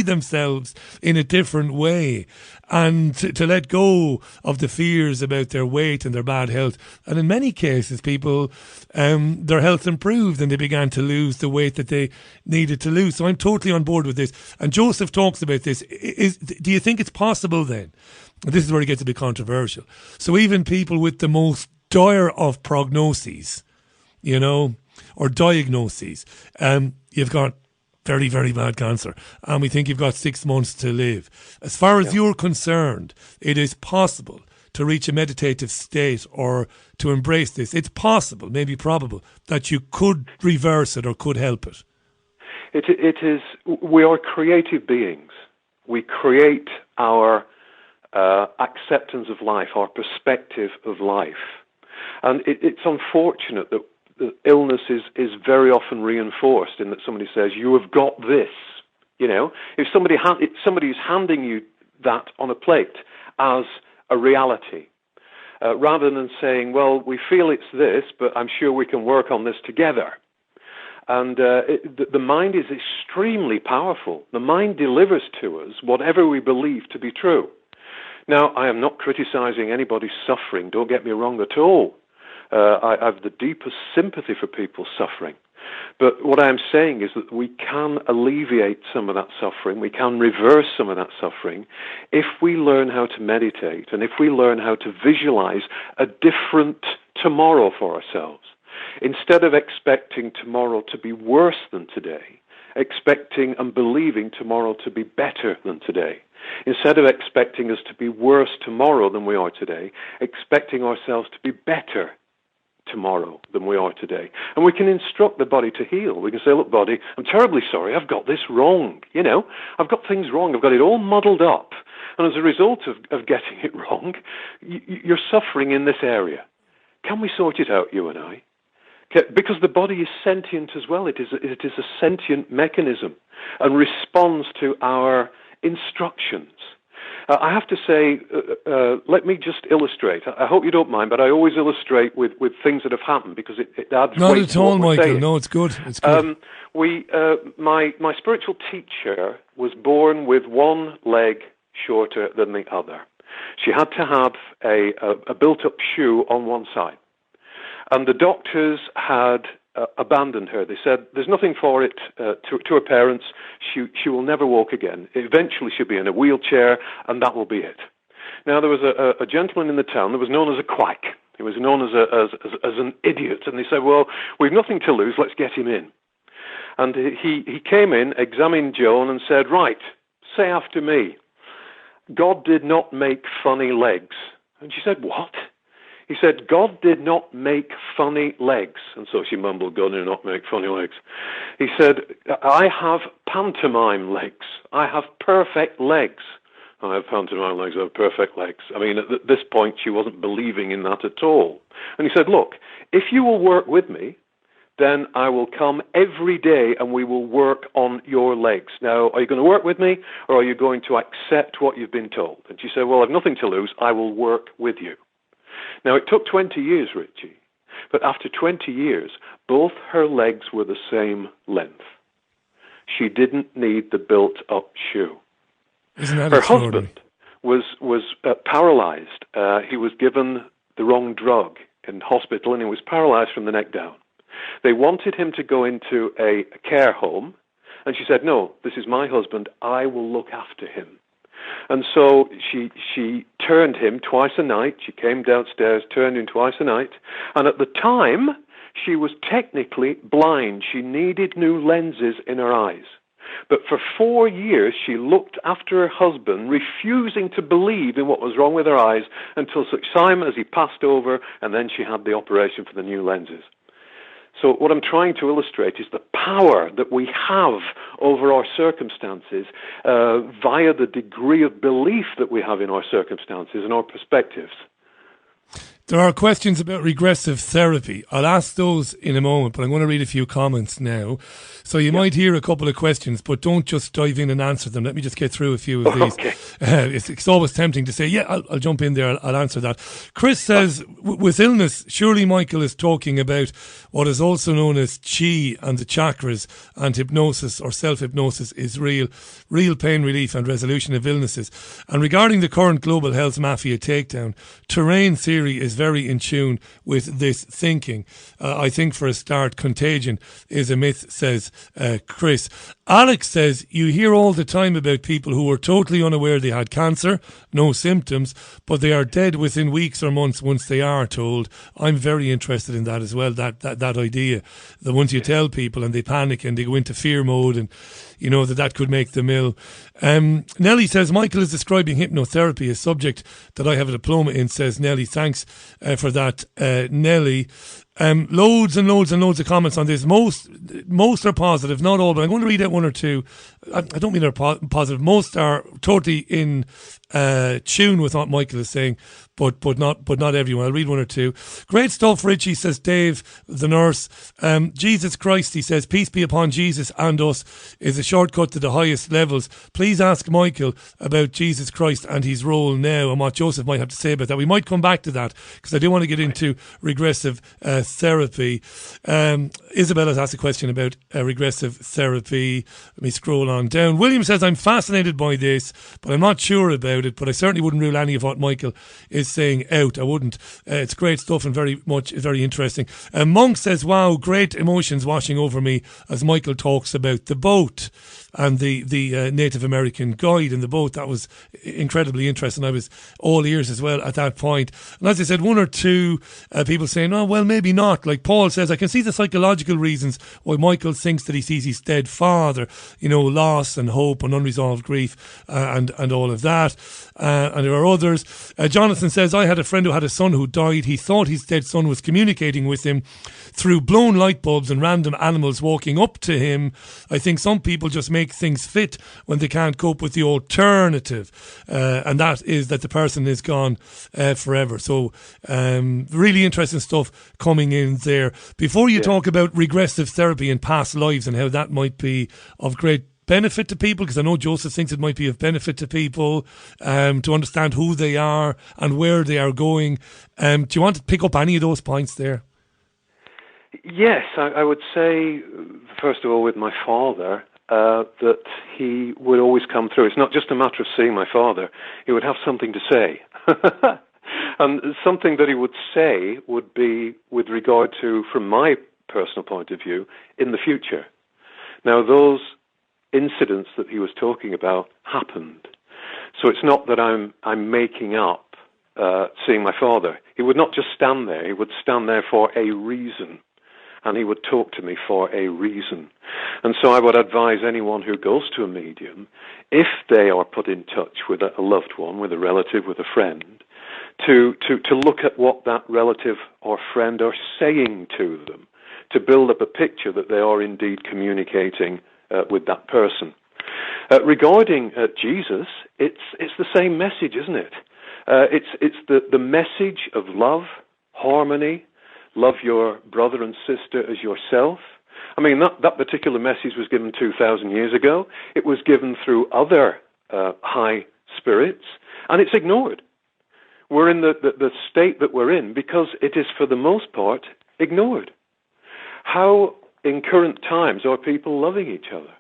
themselves in a different way and to let go of the fears about their weight and their bad health. And in many cases, people, their health improved and they began to lose the weight that they needed to lose. So I'm totally on board with this. And Joseph talks about this. Do you think it's possible then? This is where it gets a bit controversial. So even people with the most dire of prognoses, or diagnoses, you've got very, very bad cancer, and we think you've got 6 months to live. As far as you're concerned, it is possible to reach a meditative state or to embrace this. It's possible, maybe probable, that you could reverse it or could help it. It is. We are creative beings. We create our acceptance of life, our perspective of life. And it's unfortunate that the illness is very often reinforced in that somebody says, you have got this. If somebody's handing you that on a plate as a reality. Rather than saying, well, we feel it's this, but I'm sure we can work on this together. And the mind is extremely powerful. The mind delivers to us whatever we believe to be true. Now, I am not criticizing anybody's suffering, don't get me wrong at all. I have the deepest sympathy for people's suffering. But what I'm saying is that we can alleviate some of that suffering, we can reverse some of that suffering, if we learn how to meditate and if we learn how to visualize a different tomorrow for ourselves. Instead of expecting tomorrow to be worse than today, expecting and believing tomorrow to be better than today. Instead of expecting us to be worse tomorrow than we are today, expecting ourselves to be better tomorrow than we are today. And we can instruct the body to heal. We can say, look, body, I'm terribly sorry, I've got this wrong. You know, I've got things wrong, I've got it all muddled up. And as a result of getting it wrong, you're suffering in this area. Can we sort it out, you and I? Because the body is sentient as well. It is a sentient mechanism and responds to our instructions. I have to say, let me just illustrate. I hope you don't mind, but I always illustrate with things that have happened because it adds Not weight at all, to what we're Michael. saying. No, it's good. It's good. My spiritual teacher was born with one leg shorter than the other. She had to have a built-up shoe on one side. And the doctors had abandoned her. They said, there's nothing for it to her parents. She will never walk again. Eventually she'll be in a wheelchair, and that will be it. Now, there was a gentleman in the town that was known as a quack. He was known as an idiot. And they said, well, we've nothing to lose. Let's get him in. And he came in, examined Joan, and said, right, say after me, God did not make funny legs. And she said, what? He said, God did not make funny legs. And so she mumbled, God did not make funny legs. He said, I have pantomime legs. I have perfect legs. I have pantomime legs, I have perfect legs. I mean, at this point, she wasn't believing in that at all. And he said, look, if you will work with me, then I will come every day and we will work on your legs. Now, are you going to work with me or are you going to accept what you've been told? And she said, well, I've nothing to lose. I will work with you. Now, it took 20 years, Richie, but after 20 years, both her legs were the same length. She didn't need the built-up shoe. Isn't that her extraordinary? husband was paralyzed. He was given the wrong drug in hospital, and he was paralyzed from the neck down. They wanted him to go into a care home, and she said, no, this is my husband. I will look after him. And so she turned him twice a night. She came downstairs, turned him twice a night. And at the time, she was technically blind. She needed new lenses in her eyes. But for 4 years, she looked after her husband, refusing to believe in what was wrong with her eyes until such time as he passed over, and then she had the operation for the new lenses. So what I'm trying to illustrate is the power that we have over our circumstances via the degree of belief that we have in our circumstances and our perspectives. There are questions about regressive therapy. I'll ask those in a moment, but I'm going to read a few comments now. So you might hear a couple of questions, but don't just dive in and answer them. Let me just get through a few of these. Okay. It's always tempting to say, yeah, I'll jump in there, I'll answer that. Chris says, with illness, surely Michael is talking about what is also known as chi and the chakras, and hypnosis or self-hypnosis is real pain relief and resolution of illnesses. And regarding the current global health mafia takedown, terrain theory is very in tune with this thinking. I think for a start, contagion is a myth, says Chris. Alex says, you hear all the time about people who were totally unaware they had cancer, no symptoms, but they are dead within weeks or months once they are told. I'm very interested in that as well, that idea that once you tell people and they panic and they go into fear mode, and you know that could make them ill. Nellie says, Michael is describing hypnotherapy, a subject that I have a diploma in, says Nellie. Thanks for that, Nellie. Loads and loads and loads of comments on this. Most are positive, not all, but I'm going to read out one or two. I don't mean they're positive. Most are totally in tune with what Michael is saying, but not everyone. I'll read one or two. Great stuff, Richie, says Dave, the nurse. Jesus Christ, he says, peace be upon Jesus and us, is a shortcut to the highest levels. Please ask Michael about Jesus Christ and his role now and what Joseph might have to say about that. We might come back to that because I do want to get into regressive therapy. Isabella's asked a question about regressive therapy. Let me scroll on down. William says, I'm fascinated by this, but I'm not sure about it, but I certainly wouldn't rule any of what Michael is saying out. I wouldn't. It's great stuff and very interesting. Monk says, wow, great emotions washing over me as Michael talks about the boat and the Native American guide in the boat. That was incredibly interesting. I was all ears as well at that point. And as I said, one or two people saying, oh, well, maybe not. Like Paul says, I can see the psychological reasons why Michael thinks that he sees his dead father, loss and hope and unresolved grief and all of that. And there are others. Jonathan says, I had a friend who had a son who died. He thought his dead son was communicating with him through blown light bulbs and random animals walking up to him. I think some people just make things fit when they can't cope with the alternative. And that is that the person is gone forever. So really interesting stuff coming in there. Before you talk about regressive therapy in past lives and how that might be of great benefit to people, because I know Joseph thinks it might be of benefit to people to understand who they are and where they are going. Do you want to pick up any of those points there? Yes, I would say, first of all, with my father, that he would always come through. It's not just a matter of seeing my father. He would have something to say. And something that he would say would be with regard to, from my personal point of view, in the future. Now, those incidents that he was talking about happened. So it's not that I'm making up seeing my father. He would not just stand there. He would stand there for a reason. And he would talk to me for a reason. And so I would advise anyone who goes to a medium, if they are put in touch with a loved one, with a relative, with a friend, to look at what that relative or friend are saying to them, to build up a picture that they are indeed communicating with that person. Regarding Jesus, it's the same message, isn't it? It's the message of love, harmony. Love your brother and sister as yourself. I mean, that particular message was given 2,000 years ago. It was given through other high spirits, and it's ignored. We're in the state that we're in because it is, for the most part, ignored. How in current times are people loving each other?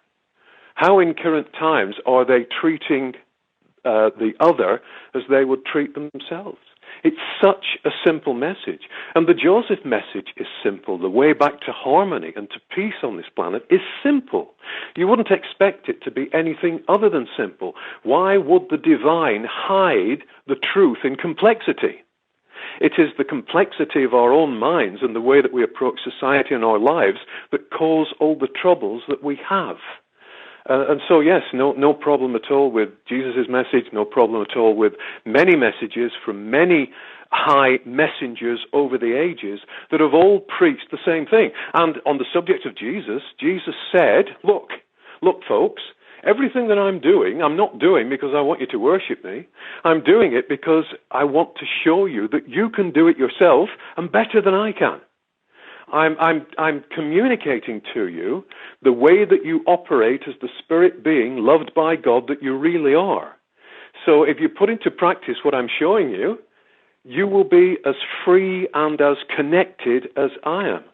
How in current times are they treating the other as they would treat themselves? It's such a simple message. And the Joseph message is simple. The way back to harmony and to peace on this planet is simple. You wouldn't expect it to be anything other than simple. Why would the divine hide the truth in complexity? It is the complexity of our own minds and the way that we approach society and our lives that cause all the troubles that we have. And so, yes, no problem at all with Jesus' message, no problem at all with many messages from many high messengers over the ages that have all preached the same thing. And on the subject of Jesus, Jesus said, look, folks, everything that I'm doing, I'm not doing because I want you to worship me. I'm doing it because I want to show you that you can do it yourself and better than I can. I'm communicating to you the way that you operate as the spirit being loved by God that you really are. So if you put into practice what I'm showing you, you will be as free and as connected as I am.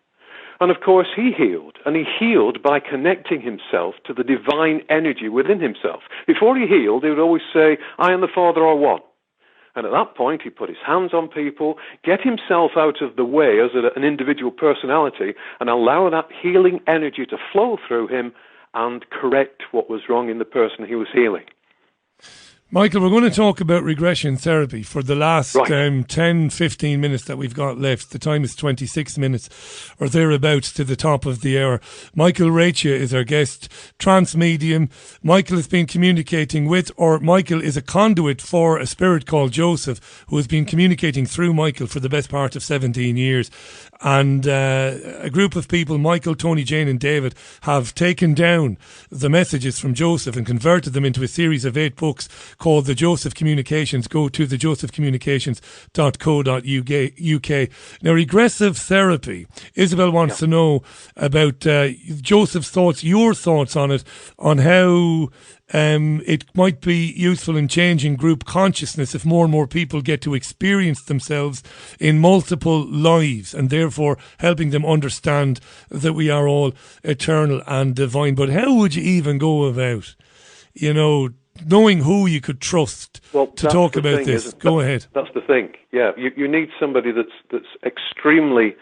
And of course, he healed, and he healed by connecting himself to the divine energy within himself. Before he healed, he would always say, I and the Father are one. And at that point, he put his hands on people, get himself out of the way as an individual personality, and allow that healing energy to flow through him and correct what was wrong in the person he was healing. Michael, we're going to talk about regression therapy for the last 10, 15 minutes that we've got left. The time is 26 minutes or thereabouts to the top of the hour. Michael Reccia is our guest, trance medium. Michael has been communicating with, or Michael is a conduit for a spirit called Joseph, who has been communicating through Michael for the best part of 17 years. And a group of people, Michael, Tony, Jane and David, have taken down the messages from Joseph and converted them into a series of 8 books called the Joseph Communications. Go to the josephcommunications.co.uk. Now, regressive therapy, Isabel wants to know about Joseph's thoughts, your thoughts on it, on how it might be useful in changing group consciousness if more and more people get to experience themselves in multiple lives, and therefore helping them understand that we are all eternal and divine. But how would you even go about, knowing who you could trust to talk about this? Go ahead. That's the thing. Yeah, you need somebody that's extremely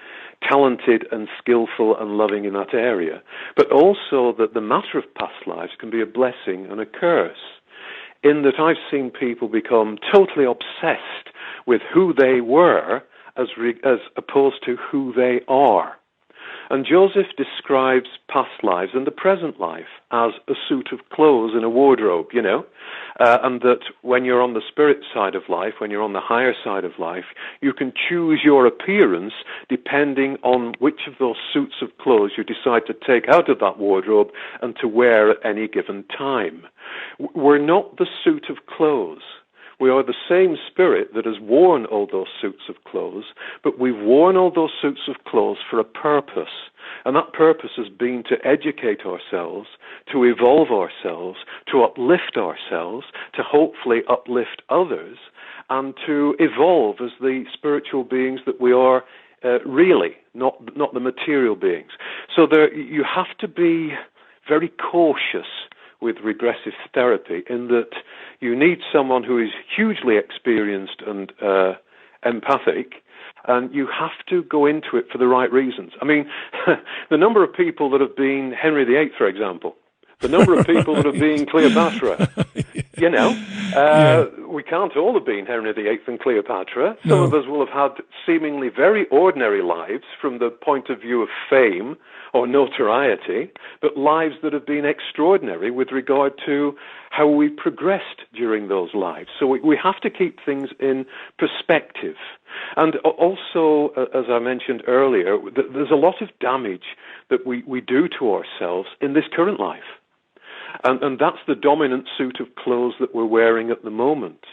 talented and skillful and loving in that area, but also that the matter of past lives can be a blessing and a curse, in that I've seen people become totally obsessed with who they were as opposed to who they are. And Joseph describes past lives and the present life as a suit of clothes in a wardrobe, and that when you're on the spirit side of life, when you're on the higher side of life, you can choose your appearance depending on which of those suits of clothes you decide to take out of that wardrobe and to wear at any given time. We're not the suit of clothes. We are the same spirit that has worn all those suits of clothes, but we've worn all those suits of clothes for a purpose. And that purpose has been to educate ourselves, to evolve ourselves, to uplift ourselves, to hopefully uplift others, and to evolve as the spiritual beings that we are really, not the material beings. So you have to be very cautious with regressive therapy, in that you need someone who is hugely experienced and empathic, and you have to go into it for the right reasons. I mean, the number of people that have been Henry VIII, for example, the number of people that have been Cleopatra, we can't all have been Henry VIII and Cleopatra. Some of us will have had seemingly very ordinary lives from the point of view of fame or notoriety, but lives that have been extraordinary with regard to how we progressed during those lives. So we have to keep things in perspective. And also, as I mentioned earlier, there's a lot of damage that we do to ourselves in this current life. And that's the dominant suit of clothes that we're wearing at the moment.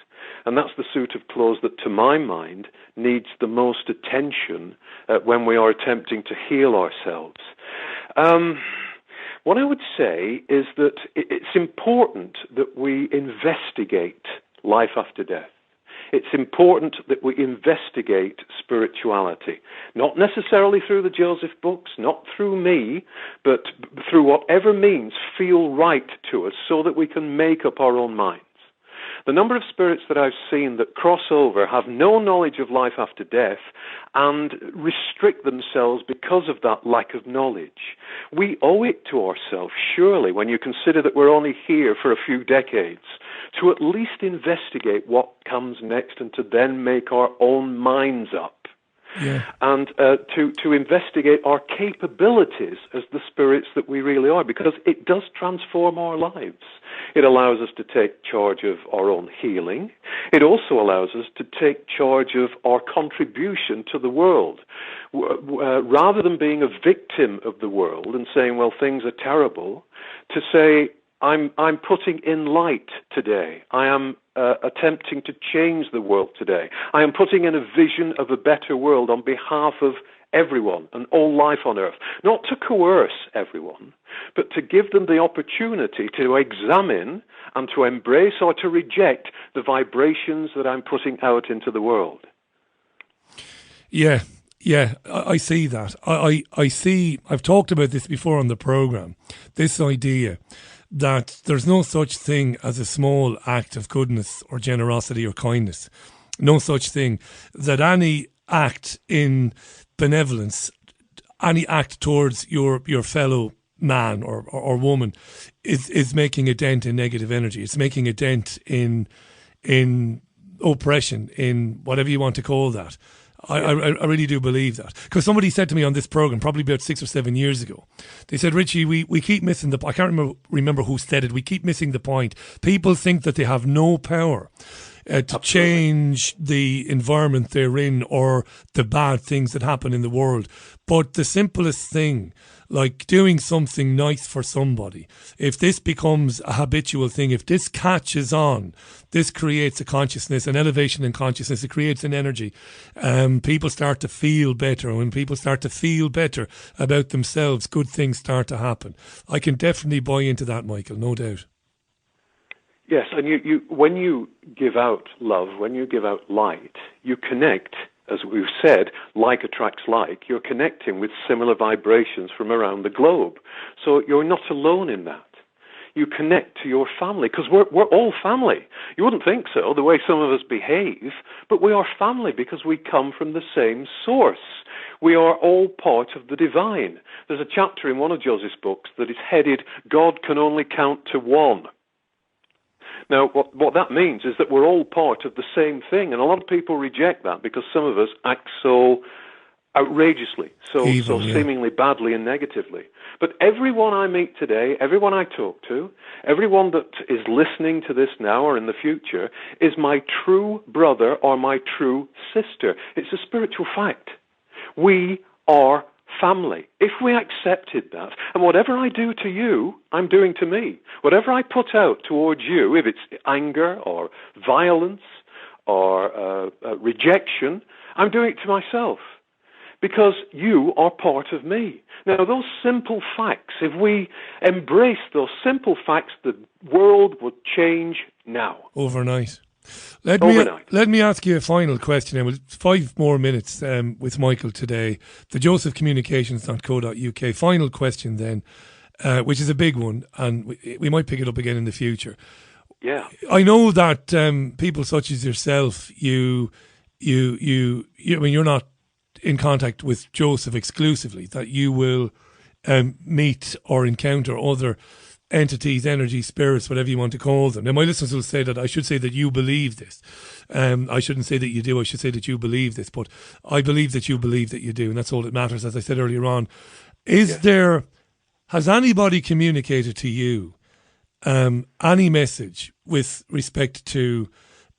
And that's the suit of clothes that, to my mind, needs the most attention when we are attempting to heal ourselves. What I would say is that it's important that we investigate life after death. It's important that we investigate spirituality, not necessarily through the Joseph books, not through me, but through whatever means feel right to us, so that we can make up our own minds. The number of spirits that I've seen that cross over, have no knowledge of life after death, and restrict themselves because of that lack of knowledge. We owe it to ourselves, surely, when you consider that we're only here for a few decades, to at least investigate what comes next and to then make our own minds up. Yeah. And to investigate our capabilities as the spirits that we really are, because it does transform our lives. It allows us to take charge of our own healing. It also allows us to take charge of our contribution to the world. Rather than being a victim of the world and saying, well, things are terrible, to say, I'm putting in light today. I am attempting to change the world today. I am putting in a vision of a better world on behalf of everyone and all life on earth. Not to coerce everyone, but to give them the opportunity to examine and to embrace or to reject the vibrations that I'm putting out into the world. Yeah, I see that. I see, I've talked about this before on the program, this idea that there's no such thing as a small act of goodness or generosity or kindness. No such thing. That any act in benevolence, any act towards your fellow man or woman is making a dent in negative energy. It's making a dent in oppression, in whatever you want to call that. I really do believe that. Because somebody said to me on this program, probably about 6 or 7 years ago, they said, Richie, we keep missing I can't remember who said it, we keep missing the point. People think that they have no power to change the environment they're in or the bad things that happen in the world. But the simplest thing like doing something nice for somebody, if this becomes a habitual thing, if this catches on, this creates a consciousness, an elevation in consciousness. It creates an energy. People start to feel better. When people start to feel better about themselves, good things start to happen. I can definitely buy into that, Michael, no doubt. Yes, and you when you give out love, when you give out light, you connect, as we've said, like attracts like. You're connecting with similar vibrations from around the globe. So you're not alone in that. You connect to your family, because we're all family. You wouldn't think so, the way some of us behave, but we are family because we come from the same source. We are all part of the divine. There's a chapter in one of Joseph's books that is headed, God Can Only Count to One. Now, what that means is that we're all part of the same thing, and a lot of people reject that because some of us act so outrageously, so seemingly badly and negatively. But everyone I meet today, everyone I talk to, everyone that is listening to this now or in the future is my true brother or my true sister. It's a spiritual fact. We are family. If we accepted that, and whatever I do to you, I'm doing to me. Whatever I put out towards you, if it's anger or violence or rejection, I'm doing it to myself because you are part of me. Now, those simple facts, if we embrace those simple facts, the world would change now. Overnight. Let me ask you a final question. We'll 5 more minutes with Michael today. The josephcommunications.co.uk. Final question then, which is a big one, and we might pick it up again in the future. Yeah, I know that people such as yourself, I mean, you're not in contact with Joseph exclusively. That you will meet or encounter other entities, energy, spirits, whatever you want to call them. Now, my listeners will say that I should say that you believe this. I shouldn't say that you do. I should say that you believe this. But I believe that you believe that you do, and that's all that matters. As I said earlier on, has anybody communicated to you any message with respect to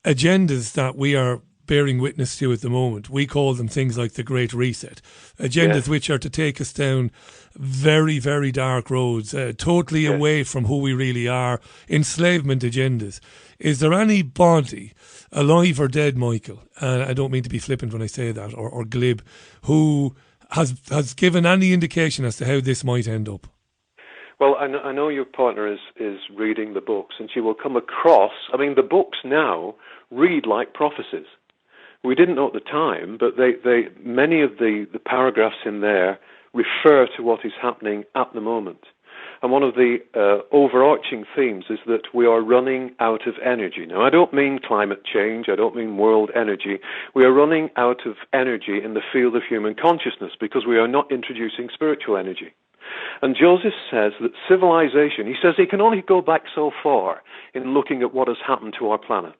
agendas that we are bearing witness to at the moment? We call them things like the Great Reset, agendas which are to take us down very, very dark roads, totally away from who we really are, enslavement agendas. Is there anybody, alive or dead, Michael, I don't mean to be flippant when I say that, or glib, who has given any indication as to how this might end up? Well, I know your partner is reading the books, and she will come across, I mean, the books now read like prophecies. We didn't know at the time, but many of the paragraphs in there refer to what is happening at the moment. And one of the overarching themes is that we are running out of energy. Now, I don't mean climate change, I don't mean world energy. We are running out of energy in the field of human consciousness because we are not introducing spiritual energy. And Joseph says that civilization, he says he can only go back so far in looking at what has happened to our planet.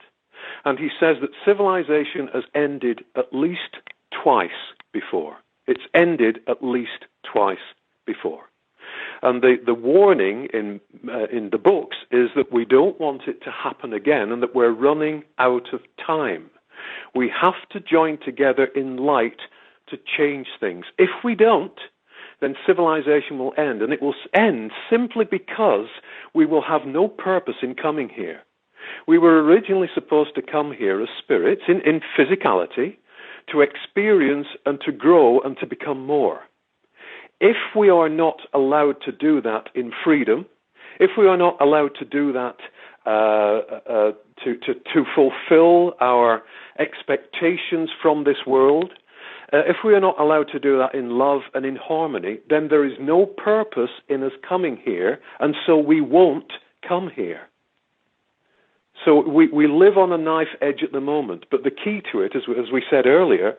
And he says that civilization has ended at least twice before. It's ended at least twice before. And the warning in the books is that we don't want it to happen again and that we're running out of time. We have to join together in light to change things. If we don't, then civilization will end. And it will end simply because we will have no purpose in coming here. We were originally supposed to come here as spirits in physicality to experience and to grow and to become more. If we are not allowed to do that in freedom, if we are not allowed to do that to fulfill our expectations from this world, if we are not allowed to do that in love and in harmony, then there is no purpose in us coming here, and so we won't come here. So we live on a knife edge at the moment, but the key to it, as we said earlier,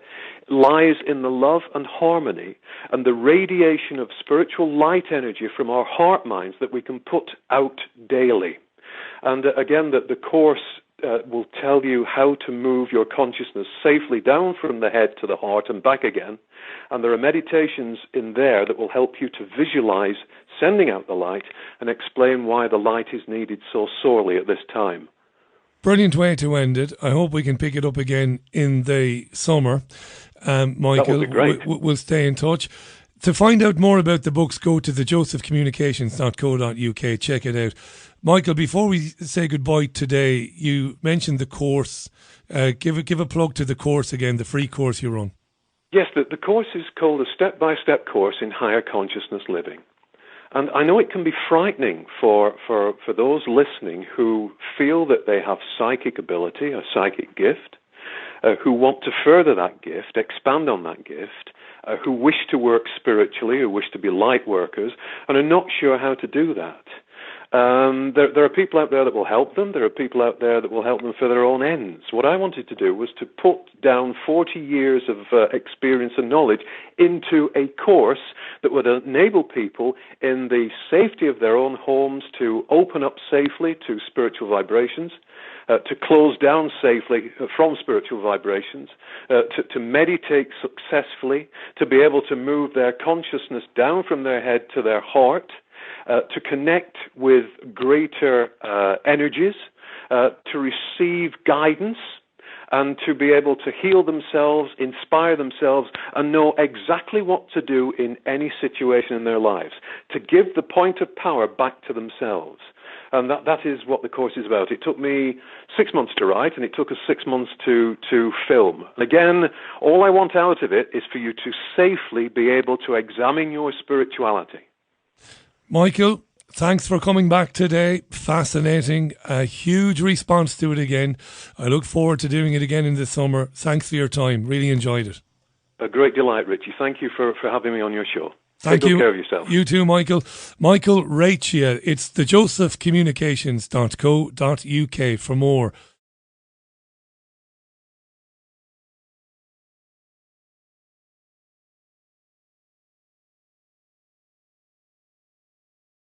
lies in the love and harmony and the radiation of spiritual light energy from our heart minds that we can put out daily. And again, the Course will tell you how to move your consciousness safely down from the head to the heart and back again. And there are meditations in there that will help you to visualize sending out the light and explain why the light is needed so sorely at this time. Brilliant way to end it. I hope we can pick it up again in the summer. Michael, that would be great. We'll stay in touch. To find out more about the books, go to thejosephcommunications.co.uk. Check it out. Michael, before we say goodbye today, you mentioned the course. Give a plug to the course again, the free course you run. Yes, the course is called a step-by-step course in higher consciousness living. And I know it can be frightening for those listening who feel that they have psychic ability, a psychic gift, who want to further that gift, expand on that gift, who wish to work spiritually, who wish to be light workers, and are not sure how to do that. There are people out there that will help them. There are people out there that will help them for their own ends. What I wanted to do was to put down 40 years of experience and knowledge into a course that would enable people in the safety of their own homes to open up safely to spiritual vibrations, to close down safely from spiritual vibrations, to meditate successfully, to be able to move their consciousness down from their head to their heart, to connect with greater energies, to receive guidance, and to be able to heal themselves, inspire themselves, and know exactly what to do in any situation in their lives, to give the point of power back to themselves. And that is what the course is about. It took me 6 months to write, and it took us 6 months to film. Again, all I want out of it is for you to safely be able to examine your spirituality. Michael, thanks for coming back today. Fascinating. A huge response to it again. I look forward to doing it again in the summer. Thanks for your time. Really enjoyed it. A great delight, Richie. Thank you for having me on your show. Thank you. Take good care of yourself. You too, Michael. Michael Reccia. It's thejosephcommunications.co.uk for more.